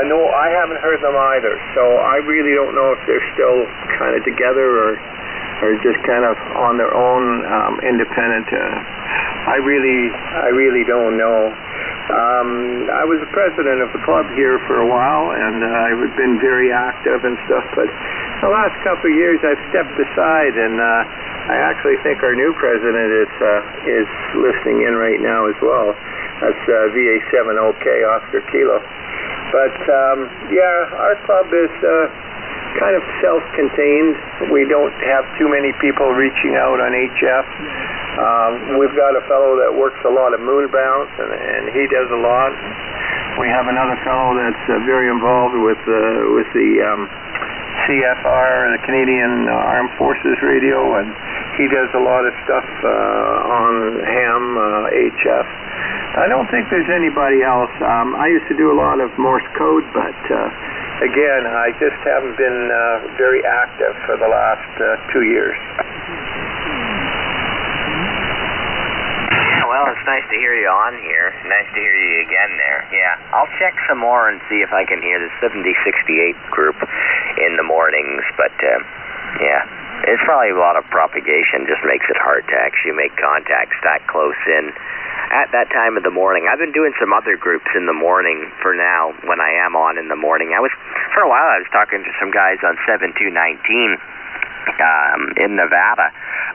No, I haven't heard them either, so I really don't know if they're still kind of together or just kind of on their own, independent. I really don't know. I was the president of the club here for a while, and I've been very active and stuff, but the last couple of years I've stepped aside, and I actually think our new president is listening in right now as well. That's VA70K Oscar Kilo. But yeah, our club is kind of self-contained. We don't have too many people reaching out on HF. We've got a fellow that works a lot of moon bounce, and he does a lot. We have another fellow that's very involved with the CFR, the Canadian Armed Forces Radio, and he does a lot of stuff on ham, HF. I don't think there's anybody else. I used to do a lot of Morse code, but again, I just haven't been very active for the last 2 years. Well, it's nice to hear you on here. Nice to hear you again there. Yeah, I'll check some more and see if I can hear the 7068 group in the mornings, but yeah, it's probably a lot of propagation. Just makes it hard to actually make contacts that close in at that time of the morning. I've been doing some other groups in the morning for now when I am on in the morning. For a while I was talking to some guys on 7219 in Nevada,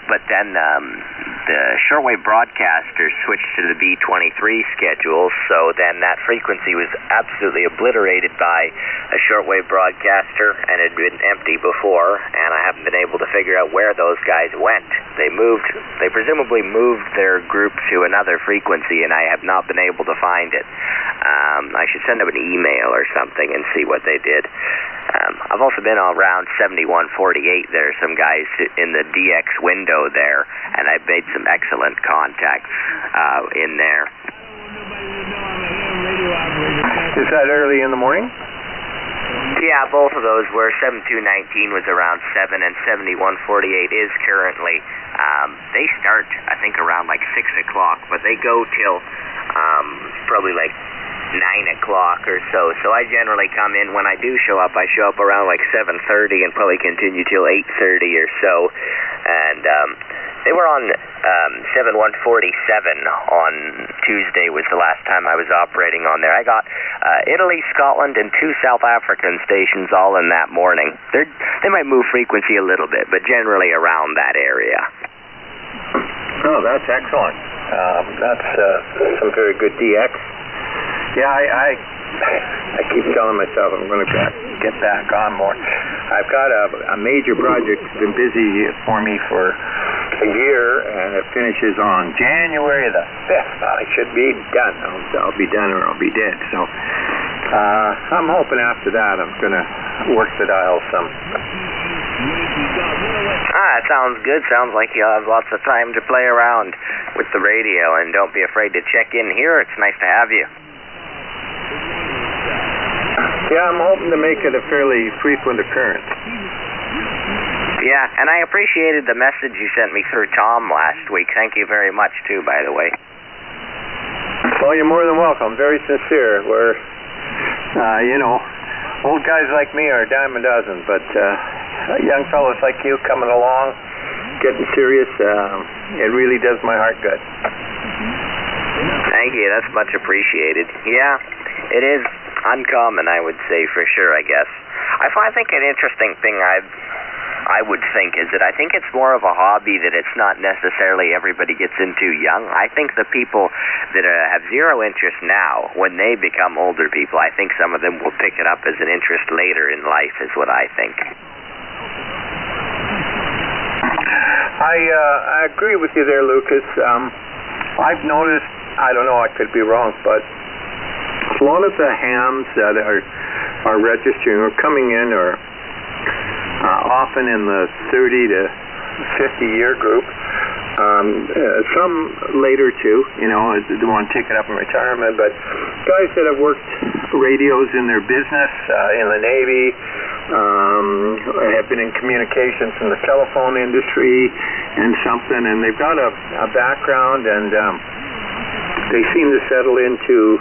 but then the shortwave broadcasters switched to the B23 schedule, so then that frequency was absolutely obliterated by a shortwave broadcaster, and it had been empty before, and I haven't been able to figure out where those guys went. They presumably moved their group to another frequency, and I have not been able to find it. I should send them an email or something and see what they did. I've also been around 7148. There are some guys in the DX window there, and I've made some excellent contacts in there. Is that early in the morning? Yeah, both of those were. 7219 was around 7, and 7148 is currently. They start, I think, around like 6 o'clock, but they go till probably like 9 o'clock or so. So I generally come in, when I do show up, I show up around like 7:30 and probably continue till 8:30 or so. And they were on 7147 on Tuesday was the last time I was operating on there. I got Italy, Scotland, and 2 South African stations all in that morning. They might move frequency a little bit, but generally around that area. Oh, that's excellent. That's some very good DX. Yeah, I keep telling myself I'm going to get back on more. I've got a major project that's been busy for me for a year, and it finishes on January the 5th. I should be done. I'll be done or I'll be dead. So I'm hoping after that I'm going to work the dial some. It sounds good. Sounds like you'll have lots of time to play around with the radio, and don't be afraid to check in here. It's nice to have you. Yeah, I'm hoping to make it a fairly frequent occurrence. Yeah, and I appreciated the message you sent me through Tom last week. Thank you very much, too, by the way. Well, you're more than welcome. Very sincere. We're, old guys like me are a dime a dozen, but young fellows like you coming along, getting serious, it really does my heart good. Thank you. That's much appreciated. Yeah, it is uncommon, I would say, for sure, I guess. I think an interesting thing I would think is that I think it's more of a hobby that it's not necessarily everybody gets into young. I think the people that have zero interest now, when they become older people, I think some of them will pick it up as an interest later in life, is what I think. I agree with you there, Lucas. I've noticed, I don't know, I could be wrong, but a lot of the hams that are registering or coming in are often in the 30 to 50 year group. Some later too, they want to take it up in retirement, but guys that have worked radios in their business, in the Navy, have been in communications in the telephone industry and something, and they've got a background, and they seem to settle into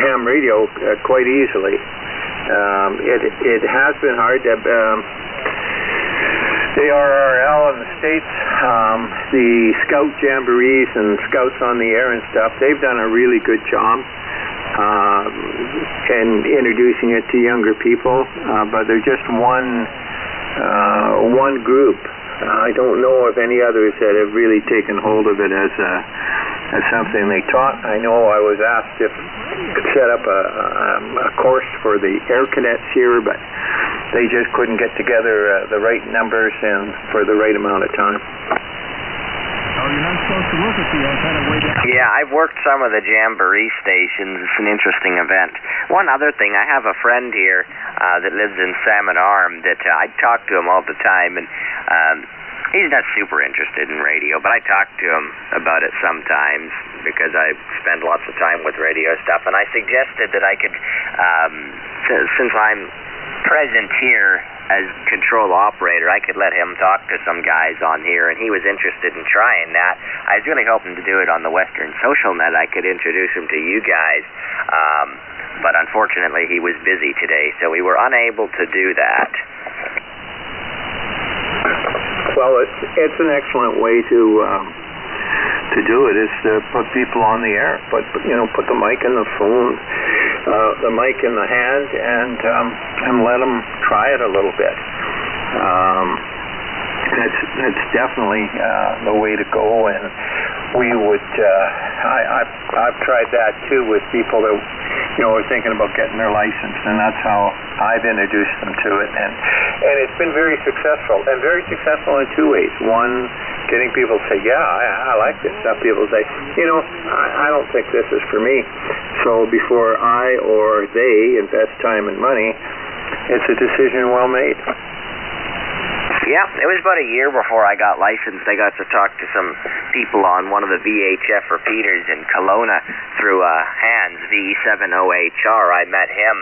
ham radio quite easily. It has been hard to ARRL in the States, the Scout Jamborees and Scouts on the Air and stuff, they've done a really good job in introducing it to younger people, but they're just one group. I don't know of any others that have really taken hold of it as something they taught. I know I was asked if I could set up a course for the Air Cadets here, but they just couldn't get together the right numbers and for the right amount of time. Oh, you're not supposed to look at the antenna way down. Yeah, I've worked some of the Jamboree stations. It's an interesting event. One other thing, I have a friend here that lives in Salmon Arm that I talk to him all the time, and he's not super interested in radio, but I talk to him about it sometimes because I spend lots of time with radio stuff, and I suggested that I could, since I'm present here as control operator, I could let him talk to some guys on here, and he was interested in trying that. I was really hoping to do it on the Western Social Net. I could introduce him to you guys, but unfortunately he was busy today, so we were unable to do that. Well, it's an excellent way to do it, is to put people on the air, put the mic in the phone, the mic in the hand, and let them try it a little bit. That's definitely the way to go, and we would. I've tried that too with people that are thinking about getting their license, and that's how I've introduced them to it, and it's been very successful, and very successful in two ways. One, getting people to say, yeah, I like this stuff. People say, I don't think this is for me. So before I or they invest time and money, it's a decision well made. Yeah, it was about a year before I got licensed. I got to talk to some people on one of the VHF repeaters in Kelowna through Hans, VE70HR. I met him,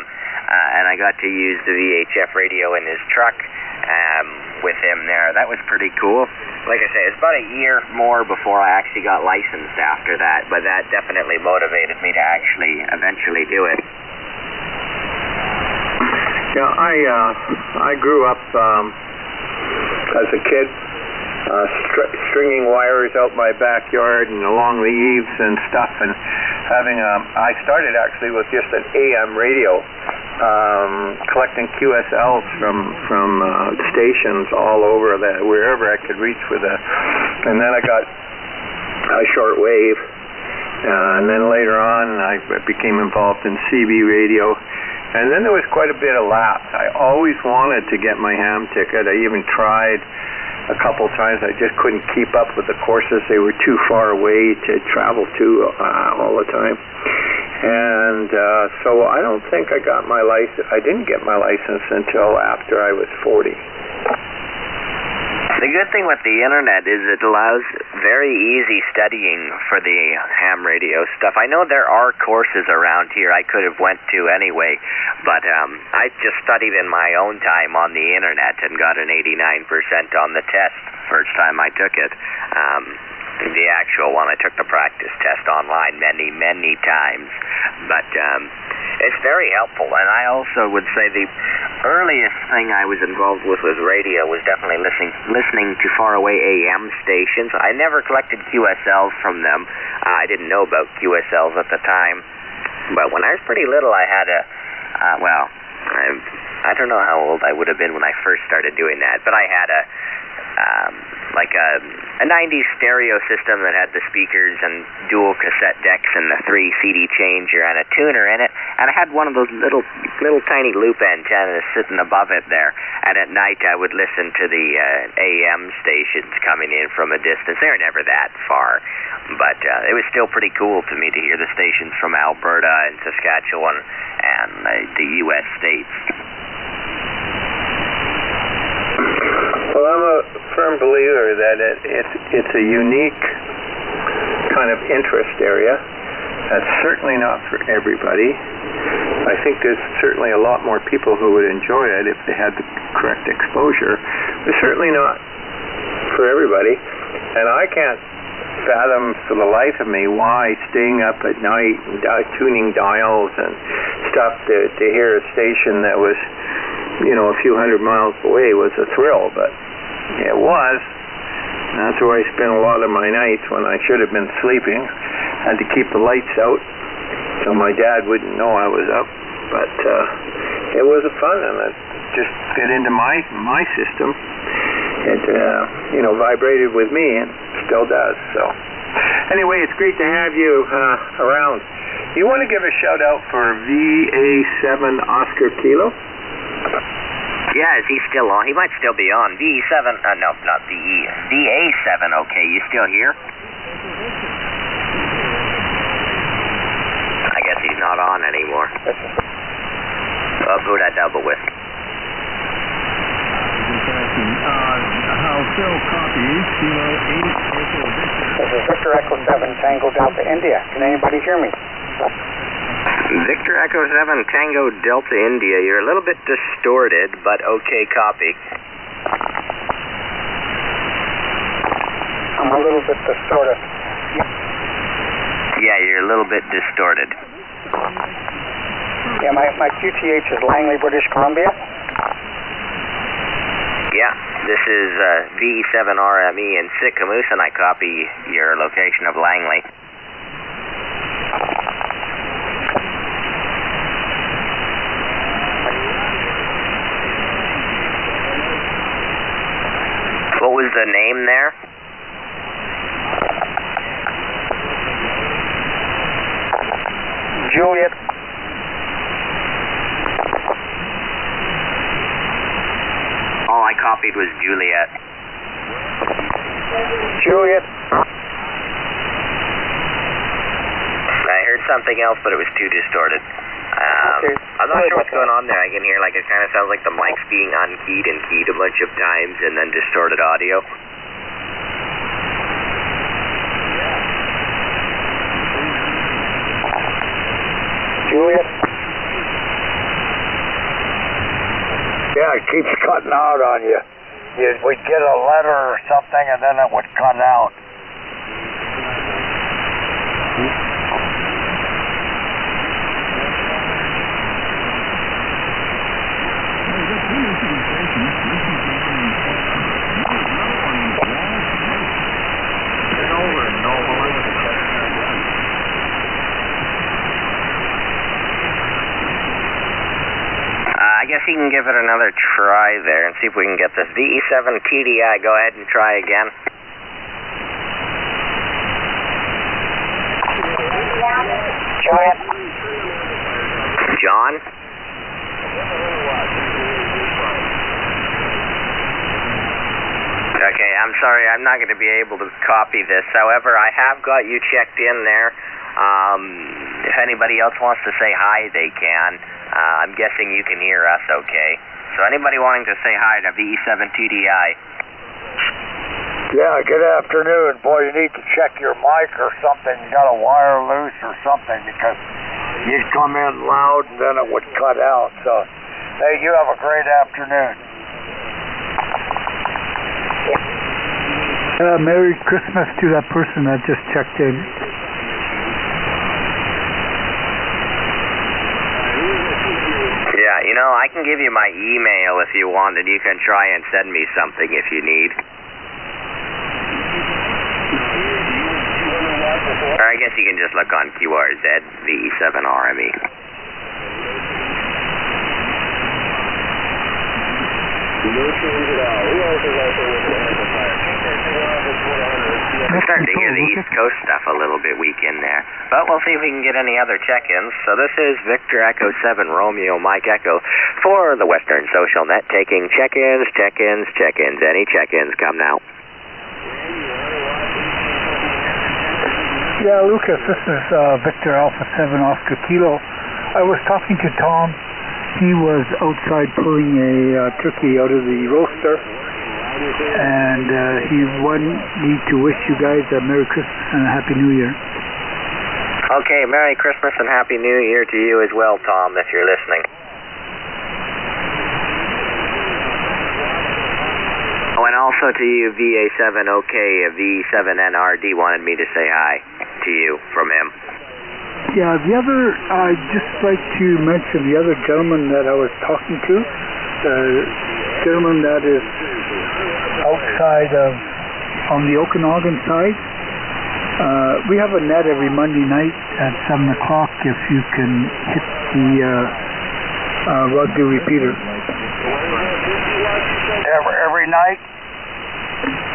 and I got to use the VHF radio in his truck with him there. That was pretty cool. Like I say, it's about a year more before I actually got licensed after that, but that definitely motivated me to actually eventually do it. Yeah, I grew up as a kid stringing wires out my backyard and along the eaves and stuff, and having I started actually with just an AM radio, collecting QSLs from stations all over wherever I could reach with and then I got a short wave, and then later on I became involved in CB radio, and then there was quite a bit of lapse. I always wanted to get my ham ticket. I even tried a couple times. I just couldn't keep up with the courses. They were too far away to travel to all the time. And so I don't think I got my license. I didn't get my license until after I was 40. The good thing with the internet is it allows very easy studying for the ham radio stuff. I know there are courses around here I could have went to anyway, but I just studied in my own time on the internet and got an 89% on the test first time I took it. The actual one, I took the practice test online many, many times, but it's very helpful. And I also would say the earliest thing I was involved with radio was definitely listening to faraway AM stations. I never collected QSLs from them. I didn't know about QSLs at the time, but when I was pretty little, I had I don't know how old I would have been when I first started doing that, but I had a 90s stereo system that had the speakers and dual cassette decks and the 3 CD changer and a tuner in it, and I had one of those little tiny loop antennas sitting above it there, and at night I would listen to the AM stations coming in from a distance. They were never that far, but it was still pretty cool to me to hear the stations from Alberta and Saskatchewan and the U.S. states. Well, I'm a firm believer that it's a unique kind of interest area. That's certainly not for everybody. I think there's certainly a lot more people who would enjoy it if they had the correct exposure. But certainly not for everybody. And I can't fathom for the life of me why staying up at night and tuning dials and stuff to hear a station that was, a few hundred miles away was a thrill. But it was. And that's where I spent a lot of my nights when I should have been sleeping. Had to keep the lights out so my dad wouldn't know I was up. But it was fun, and it just fit into my system. It vibrated with me, and still does. So anyway, it's great to have you around. You want to give a shout out for VA7 Oscar Kilo? Yeah, is he still on? He might still be on. VE7, no, not VE. VA7, okay, you still here? I guess he's not on anymore. Who'd I double with? This is Victor Echo 7 Tango Delta India. Can anybody hear me? Victor Echo 7 Tango Delta India. You're a little bit distorted, but okay, copy. I'm a little bit distorted. Yeah, you're a little bit distorted. Yeah, my QTH is Langley, British Columbia. Yeah, this is VE7RME in Sicamous, and I copy your location of Langley. What was the name there? Juliet. All I copied was Juliet. Juliet. I heard something else, but it was too distorted. Okay. I'm not sure what's going on there. I can hear, it kind of sounds like the mic's being unkeyed and keyed a bunch of times and then distorted audio. Juliet. Yeah, it keeps cutting out on you. We'd get a letter or something, and then it would cut out. I guess you can give it another try there and see if we can get this. VE7 TDI, go ahead and try again. Juliet. John? Okay, I'm sorry, I'm not going to be able to copy this. However, I have got you checked in there. If anybody else wants to say hi, they can. I'm guessing you can hear us okay. So anybody wanting to say hi to VE7 TDI? Yeah, good afternoon. Boy, you need to check your mic or something. You got a wire loose or something, because you'd come in loud and then it would cut out. So, hey, you have a great afternoon. Merry Christmas to that person that just checked in. Yeah, I can give you my email if you want, and you can try and send me something if you need. Or I guess you can just look on QRZ VE7RME. I'm starting to hear the East Coast stuff a little bit weak in there. But we'll see if we can get any other check-ins. So this is Victor Echo 7 Romeo Mike Echo for the Western Social Net, taking check-ins. Any check-ins come now. Yeah, Lucas, this is Victor Alpha 7 Oscar Kilo. I was talking to Tom. He was outside pulling a turkey out of the roaster, and he wanted me to wish you guys a Merry Christmas and a Happy New Year. Okay, Merry Christmas and Happy New Year to you as well, Tom, if you're listening. Oh, and also to you, VA7OK, V7NRD wanted me to say hi to you from him. Yeah, I'd just like to mention the other gentleman that I was talking to, the gentleman that is outside on the Okanagan side. We have a net every Monday night at 7 o'clock if you can hit the rugby repeater. Every night?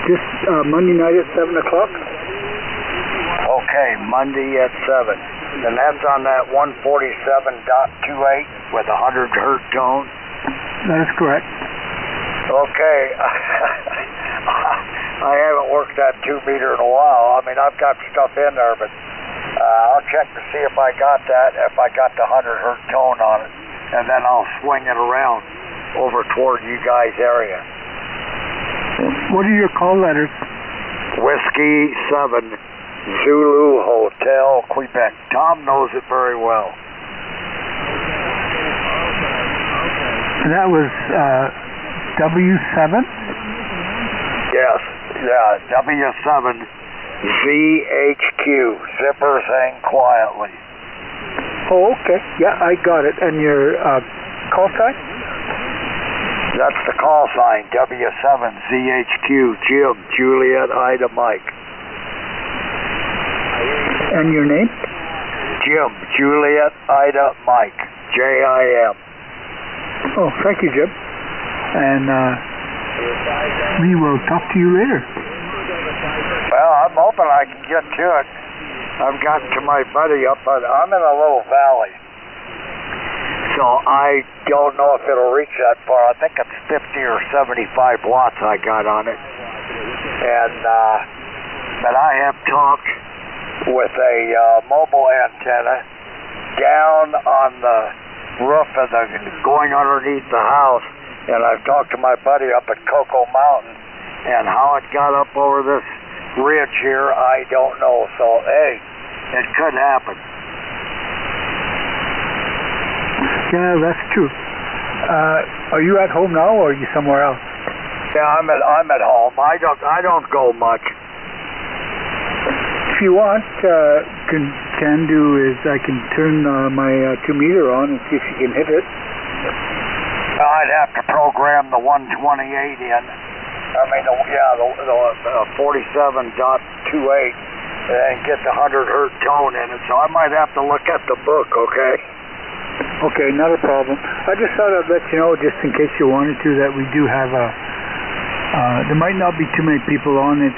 Just Monday night at 7 o'clock. Okay, Monday at 7. And that's on that 147.28 with 100 hertz tone? That is correct. Okay. I haven't worked that 2 meter in a while. I mean, I've got stuff in there, but I'll check to see if I got that, if I got the 100 hertz tone on it, and then I'll swing it around over toward you guys' area. What are your call letters? Whiskey 7, Zulu Hotel, Quebec. Tom knows it very well. That was W7? Yes. Yeah, W7 ZHQ, zippers hang quietly. Oh, okay. Yeah, I got it. And your call sign? That's the call sign, W7 ZHQ, Jim, Juliet, Ida, Mike. And your name? Jim, Juliet, Ida, Mike, J-I-M. Oh, thank you, Jim. And we will talk to you later. Well, I'm hoping I can get to it. I've gotten to my buddy up on, I'm in a little valley, so I don't know if it'll reach that far. I think it's 50 or 75 watts I got on it. And but I have talked with a mobile antenna down on the roof of the, going underneath the house. And I've talked to my buddy up at Cocoa Mountain, and how it got up over this ridge here, I don't know. So, hey, it could happen. Yeah, that's true. Are you at home now, or are you somewhere else? Yeah, I'm at home. I don't go much. If you want, can do is I can turn my 2 meter on and see if you can hit it. I'd have to program the 128 in. I mean, the 47.28 and get the 100 hertz tone in it. So I might have to look at the book, okay? Okay, not a problem. I just thought I'd let you know, just in case you wanted to, that we do have there might not be too many people on it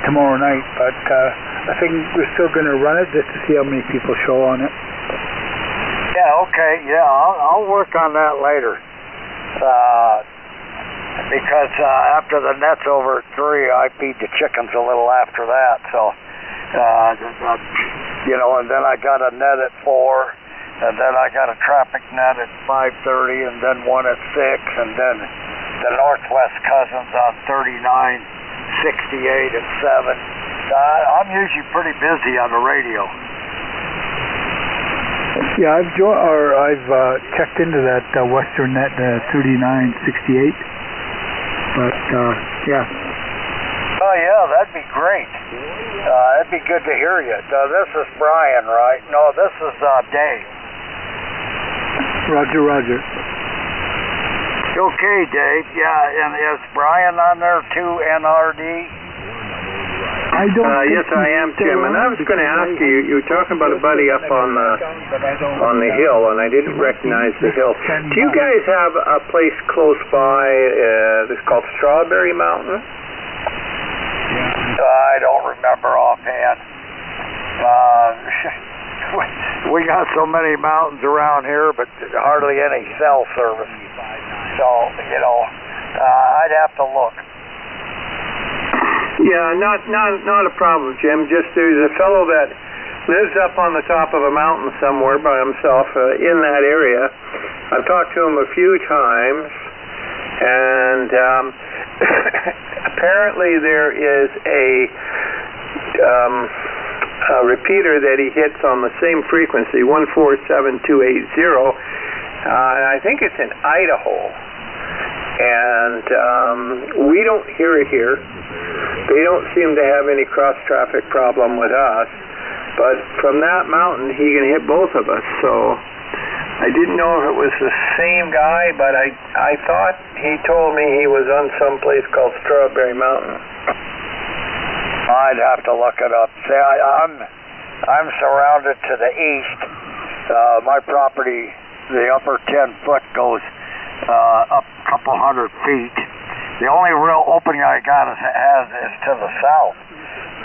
tomorrow night, but I think we're still going to run it just to see how many people show on it. Yeah, okay. Yeah, I'll work on that later. Because after the net's over at 3, I feed the chickens a little after that. So, and then I got a net at 4, and then I got a traffic net at 5:30, and then one at 6, and then the Northwest Cousins on 3968 at 7. I'm usually pretty busy on the radio. Yeah, I've checked into that Western net 3968. But yeah. Oh yeah, that'd be great. It'd be good to hear you. This is Brian, right? No, this is Dave. Roger. Okay, Dave. Yeah, and is Brian on there too, NRD? I don't yes, I am, Jim. And I was going to ask you, you were talking about a buddy up on the hill, and I didn't recognize the hill. Do you guys have a place close by that's called Strawberry Mountain? I don't remember offhand. We got so many mountains around here, but hardly any cell service. So, I'd have to look. Yeah, not a problem, Jim. Just there's a fellow that lives up on the top of a mountain somewhere by himself in that area. I've talked to him a few times, and apparently there is a repeater that he hits on the same frequency, 147280. I think it's in Idaho. And we don't hear it here. They don't seem to have any cross-traffic problem with us. But from that mountain, he can hit both of us. So I didn't know if it was the same guy, but I thought he told me he was on some place called Strawberry Mountain. I'd have to look it up. See, I'm surrounded to the east. My property, the upper 10 foot goes up a couple 100 feet. The only real opening I got is to the south.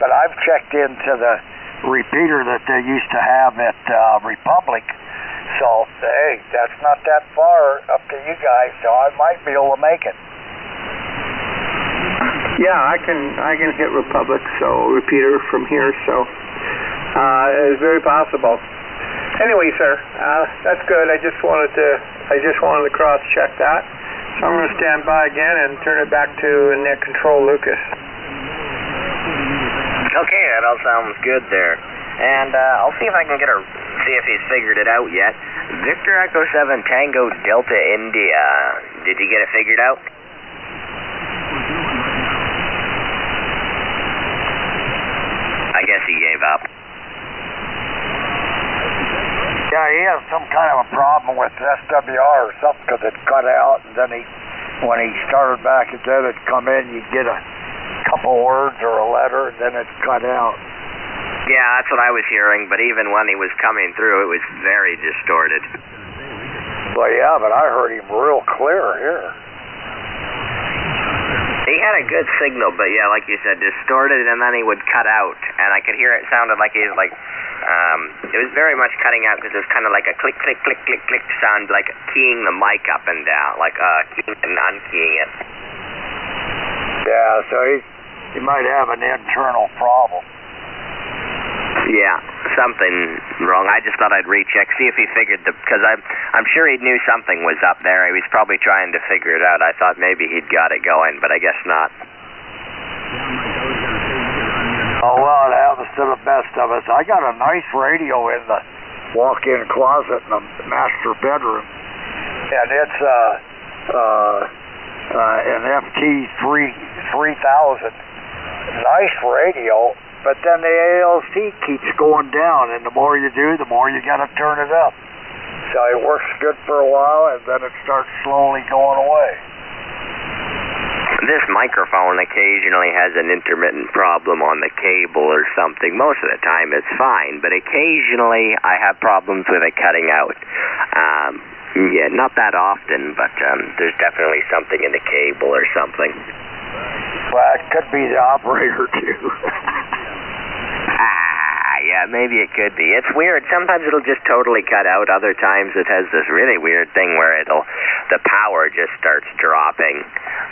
But I've checked into the repeater that they used to have at Republic. So, hey, that's not that far up to you guys, so I might be able to make it. Yeah, I can hit Republic, so repeater from here, so it's very possible. Anyway, sir, that's good. I just wanted to cross-check that. So I'm going to stand by again and turn it back to Net Control Lucas. Okay, that all sounds good there. And I'll see if I can see if he's figured it out yet. Victor Echo 7 Tango Delta India. Did you get it figured out? I guess he gave up. Yeah, he has some kind of a problem with SWR or something because it cut out, and then when he started back again, it'd come in, you'd get a couple words or a letter, and then it'd cut out. Yeah, that's what I was hearing, but even when he was coming through, it was very distorted. Well, yeah, but I heard him real clear here. He had a good signal, but yeah, like you said, distorted, and then he would cut out, and I could hear it sounded like he was like, it was very much cutting out because it was kind of like a click, click, click, click, click sound, like keying the mic up and down, like keying and unkeying it. Yeah, so he might have an internal problem. Yeah, something wrong. I just thought I'd recheck, see if he figured because I'm sure he knew something was up there. He was probably trying to figure it out. I thought maybe he'd got it going, but I guess not. Oh, well, it happens to the best of us. I got a nice radio in the walk-in closet in the master bedroom, and it's an FT3000. Nice radio. But then the ALC keeps going down, and the more you do, the more you got to turn it up. So it works good for a while, and then it starts slowly going away. This microphone occasionally has an intermittent problem on the cable or something. Most of the time it's fine, but occasionally I have problems with it cutting out. Yeah, not that often, but there's definitely something in the cable or something. Well, it could be the operator, too. Yeah, maybe it could be. It's weird. Sometimes it'll just totally cut out. Other times it has this really weird thing where the power just starts dropping.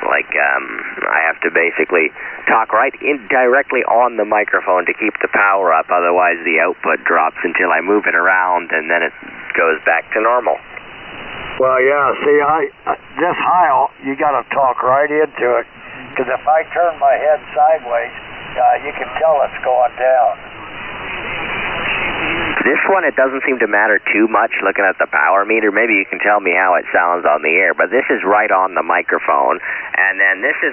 Like, I have to basically talk directly on the microphone to keep the power up. Otherwise the output drops until I move it around, and then it goes back to normal. Well, yeah, see, this high, you got to talk right into it. Because if I turn my head sideways, you can tell it's going down. This one, it doesn't seem to matter too much looking at the power meter. Maybe you can tell me how it sounds on the air, but this is right on the microphone. And then this is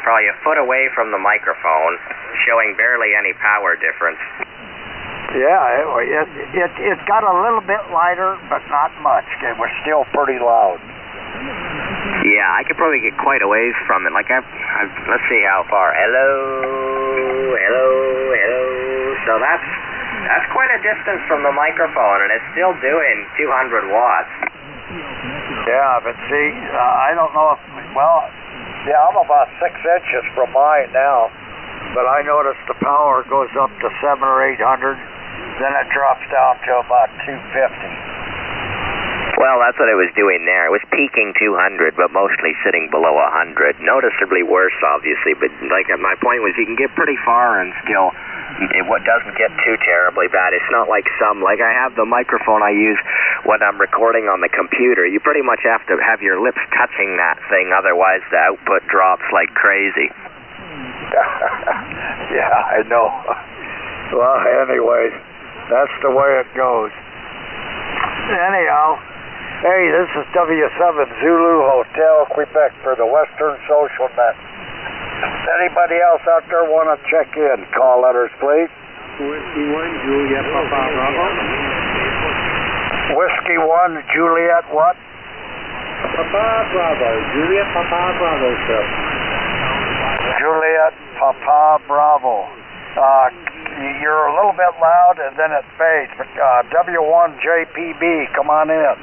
probably a foot away from the microphone, showing barely any power difference. Yeah, it got a little bit lighter, but not much. It was still pretty loud. Yeah, I could probably get quite a ways from it. Like, let's see how far. Hello. So that's quite a distance from the microphone, and it's still doing 200 watts. Yeah, but see, I don't know if, I'm about 6 inches from mine now, but I noticed the power goes up to 700 or 800, then it drops down to about 250. Well, that's what it was doing there. It was peaking 200, but mostly sitting below 100. Noticeably worse, obviously, but like my point was you can get pretty far and still it doesn't get too terribly bad. It's not like like I have the microphone I use when I'm recording on the computer. You pretty much have to have your lips touching that thing, otherwise the output drops like crazy. Yeah, I know. Well, anyways, that's the way it goes. Anyhow, hey, this is W7 Zulu Hotel, Quebec for the Western Social Net. Anybody else out there want to check in? Call letters, please. Whiskey 1, Juliet, Papa, Bravo. Whiskey 1, Juliet, what? Papa, Bravo. Juliet, Papa, Bravo, sir. Juliet, Papa, Bravo. You're a little bit loud and then it fades, but W1JPB, come on in.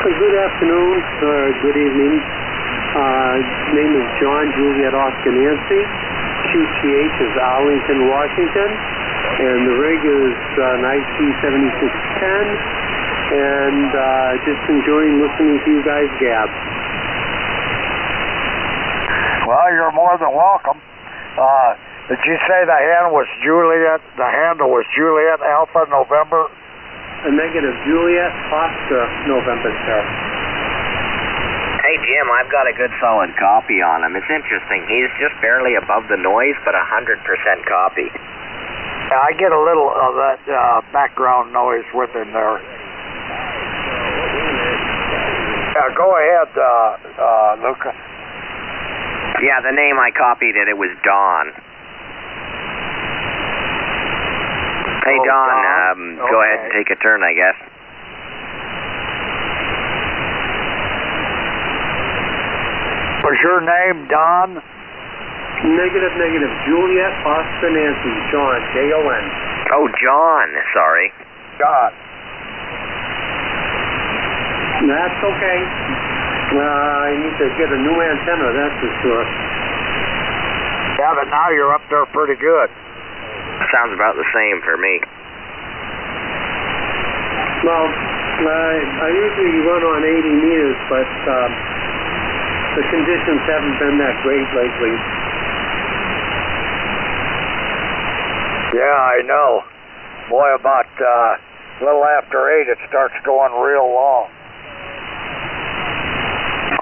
Good afternoon, good evening. Name is John Juliet Oscar Nancy. QCH is Arlington, Washington. And the rig is IC 7610. And just enjoying listening to you guys gab. Well, you're more than welcome. Did you say the handle was Juliet Alpha November? Negative Juliet Oscar November, sir. Hey, Jim, I've got a good solid copy on him. It's interesting. He's just barely above the noise, but 100% copy. I get a little of that background noise with him there. Go ahead, Lucas. Yeah, the name I copied it was Don. Hey, Don, go ahead and take a turn, I guess. Was your name Don? Negative. Juliet Oscar Nancy. John, J-O-N. Oh, John. Sorry. Don. That's okay. I need to get a new antenna, that's for sure. Yeah, but now you're up there pretty good. Sounds about the same for me. Well, I usually run on 80 meters, but the conditions haven't been that great lately. Yeah, I know. Boy, about a little after 8, it starts going real long.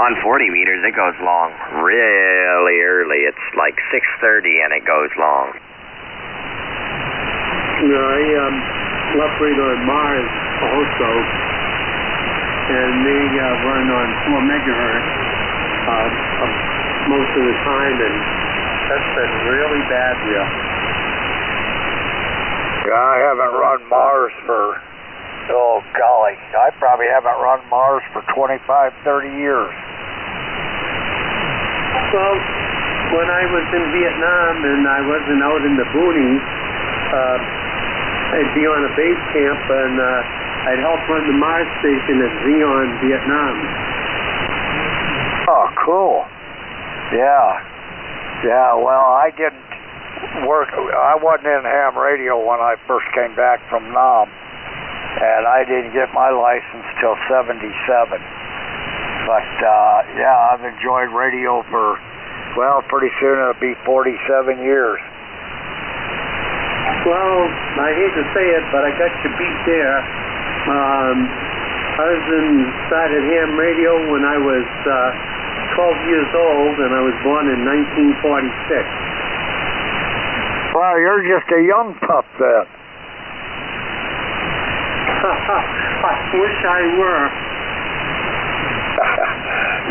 On 40 meters, it goes long really early. It's like 6:30 and it goes long. I operate on Mars also, and they run on 4 megahertz most of the time, and that's been really bad here. Yeah, I haven't run Mars for, oh golly, I probably haven't run Mars for 25, 30 years. Well, when I was in Vietnam and I wasn't out in the boonies, I'd be on a base camp and I'd help run the Mars station at Zion, Vietnam. Oh, cool. Yeah, well, I didn't work, I wasn't in ham radio when I first came back from Nam, and I didn't get my license till 77. But, yeah, I've enjoyed radio for, well, pretty soon it'll be 47 years. Well, I hate to say it, but I got you beat there. I started ham radio when I was 12 years old, and I was born in 1946. Well, you're just a young pup then. I wish I were.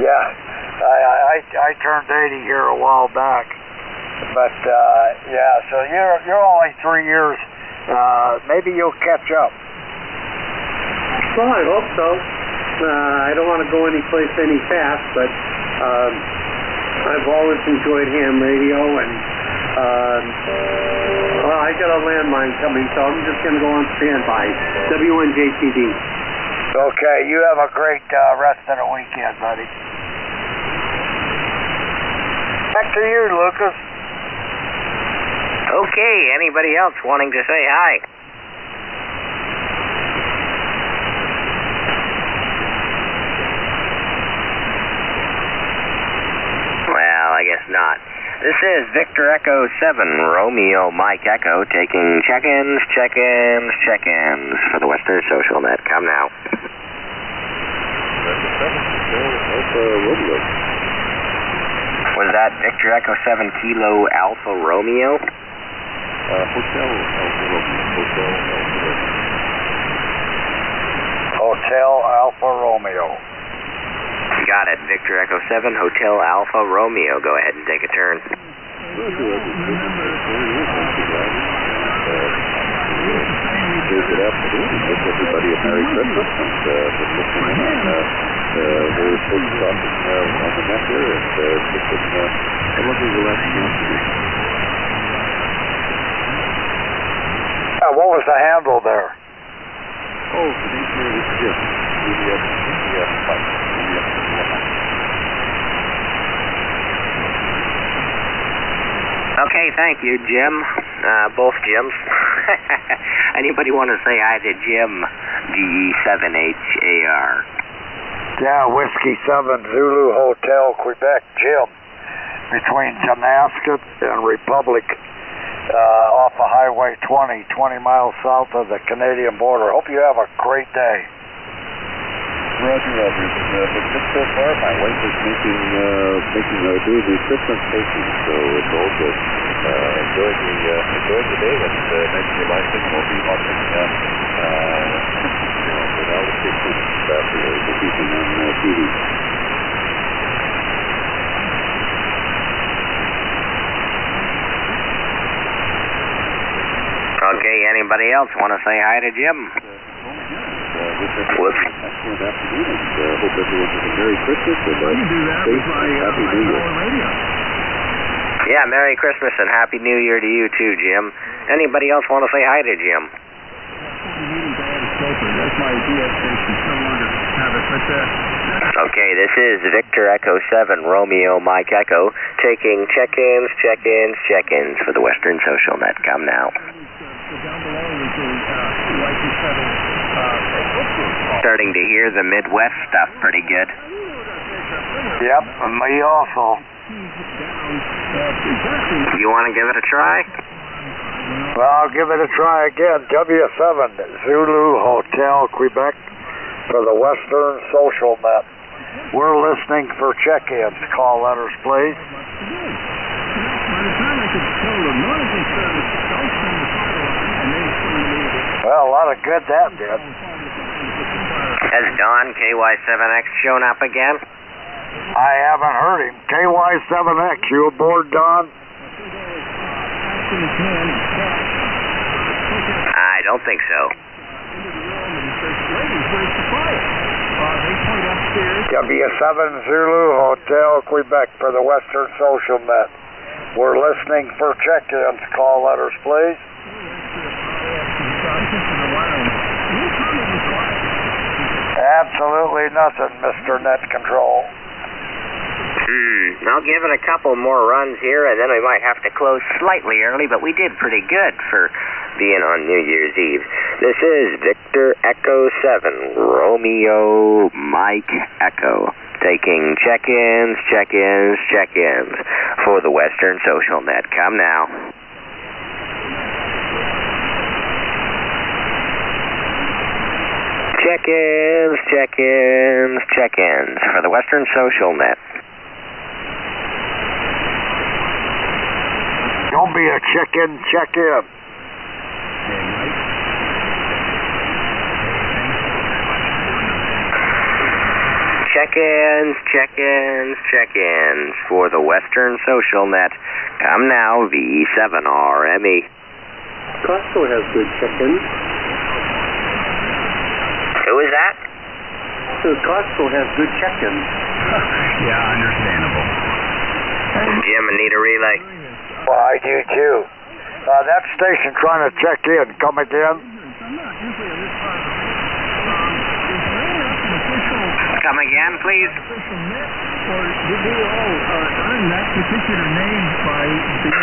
Yeah, I turned 80 here a while back, but yeah, so you're only 3 years. Maybe you'll catch up. Well, I hope so. I don't want to go any place any fast, but I've always enjoyed ham radio, and well, I got a landline coming, so I'm just going to go on standby. WNJTD. Okay, you have a great rest of the weekend, buddy. Back to you, Lucas. Okay, anybody else wanting to say hi? Well, I guess not. This is Victor Echo 7, Romeo Mike Echo, taking check-ins for the Western Social Net. Come now. Was that Victor Echo 7 Kilo Alpha Romeo? Hotel Alpha Romeo. Got it. Victor Echo 7, Hotel Alpha Romeo. Go ahead and take a turn. Good afternoon. Wish everybody a Merry Christmas and just listening in on very full stop on the net here and just a lovely relaxing afternoon. What was the handle there? Oh, today's name is Jim. Okay, thank you, Jim. Both Jims. Anybody want to say hi to Jim? GE7HAR. Yeah, Whiskey 7 Zulu Hotel, Quebec, Jim. Between Damascus and Republic, off of Highway 20, 20 miles south of the Canadian border. Hope you have a great day. Roger, Roger. But just so far, my wife is doing the Christmas baking, so it's all good. Enjoy the day and nice relaxing. We'll be watching reality Christmas after this evening on TV. Okay, anybody else want to say hi to Jim? Excellent afternoon, and hope everyone has a Merry Christmas and safe and Happy New Year. Yeah, Merry Christmas and Happy New Year to you too, Jim. Anybody else want to say hi to Jim? That's my DEC station. No longer have it, but okay, this is Victor Echo 7 Romeo Mike Echo taking check-ins for the Western Social Net. Come now. Starting to hear the Midwest stuff pretty good. Yep, and me also. You want to give it a try? Well, I'll give it a try again. W7 Zulu Hotel, Quebec, for the Western Social Net. We're listening for check-ins. Call letters, please. Well, a lot of good that did. Has Don KY7X shown up again? I haven't heard him. KY7X, you aboard, Don? I don't think so. W7 Zulu Hotel, Quebec, for the Western Social Net. We're listening for check-ins. Call letters, please. Absolutely nothing, Mr. Net Control. I'll give it a couple more runs here, and then we might have to close slightly early, but we did pretty good for being on New Year's Eve. This is Victor Echo 7, Romeo Mike Echo, taking check-ins for the Western Social Net. Come now. Check-ins for the Western Social Net. Don't be a chicken, check in. Check-ins for the Western Social Net. Come now, V7RME. Costco has good check-ins. Who is that? Costco has good check-ins. yeah, understandable. Jim, I need a relay. Well, I do too. That station trying to check in. Come again? Come again, please?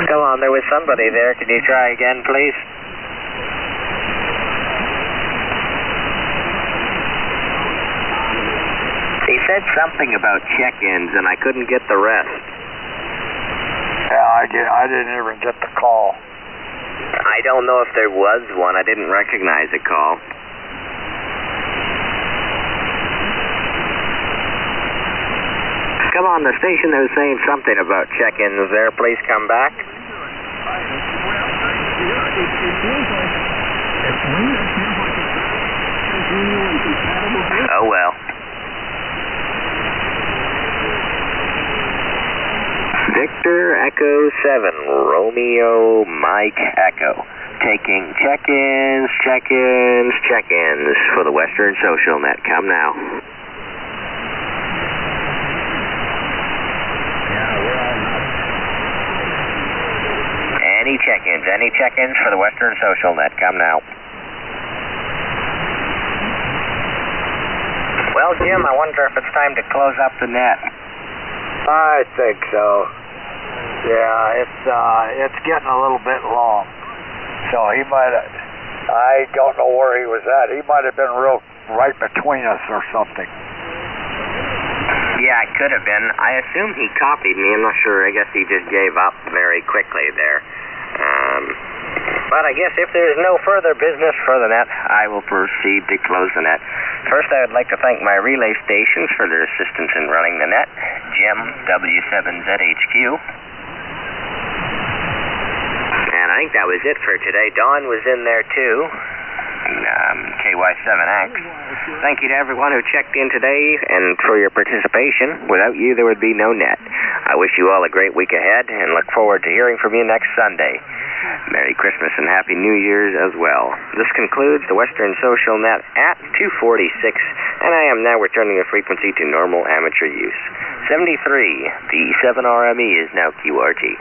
Come on, there was somebody there. Can you try again, please? He said something about check-ins, and I couldn't get the rest. Yeah, I didn't even get the call. I don't know if there was one. I didn't recognize a call. Come on, the station that was saying something about check-ins there. Please come back. feels like it's lean. It feels like it's congenial and compatible. Oh well. Victor Echo 7, Romeo Mike Echo. Taking check-ins for the Western Social Net. Come now. Any check-ins for the Western Social Net. Come now. Well, Jim, I wonder if it's time to close up the net. I think so. Yeah, it's getting a little bit long. So he might have, I don't know where he was at. He might have been right between us or something. Yeah, it could have been. I assume he copied me. I'm not sure. I guess he just gave up very quickly there. But I guess if there's no further business for the net, I will proceed to close the net. First, I would like to thank my relay stations for their assistance in running the net. Jim, W7ZHQ. And I think that was it for today. Dawn was in there too. KY7X. Thank you to everyone who checked in today and for your participation. Without you, there would be no net. I wish you all a great week ahead and look forward to hearing from you next Sunday. Merry Christmas and Happy New Year's as well. This concludes the Western Social Net at 246, and I am now returning the frequency to normal amateur use. 73, the 7RME is now QRT.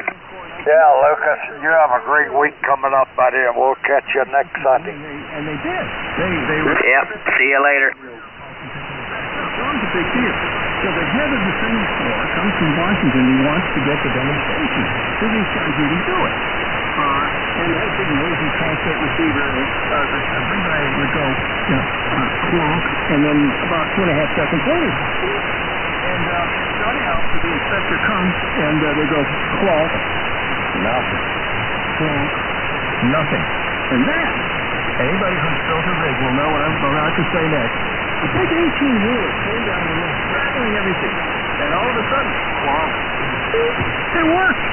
Yeah, Lucas, you have a great week coming up, buddy, and we'll catch you next Sunday. And they did. They were. Yep, see you later. That was a big deal. So the head of the Senate floor comes from Washington. He wants to get the demonstration. So these guys really do it. And that big noisy transmit receiver, the big guy would go, clonk, and then about 2.5 seconds later. And anyhow, the inspector comes, and they go, clonk. Nothing. Clonk. Nothing. And then, anybody who's filter rig will know what I'm about to say next. A big 18-wheeler came down the road, rattling everything. And all of a sudden, clonk. It worked.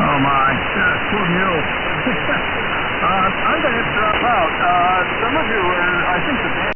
Oh my, poor mule. I'm going to have to drop out. Some of you were, I think the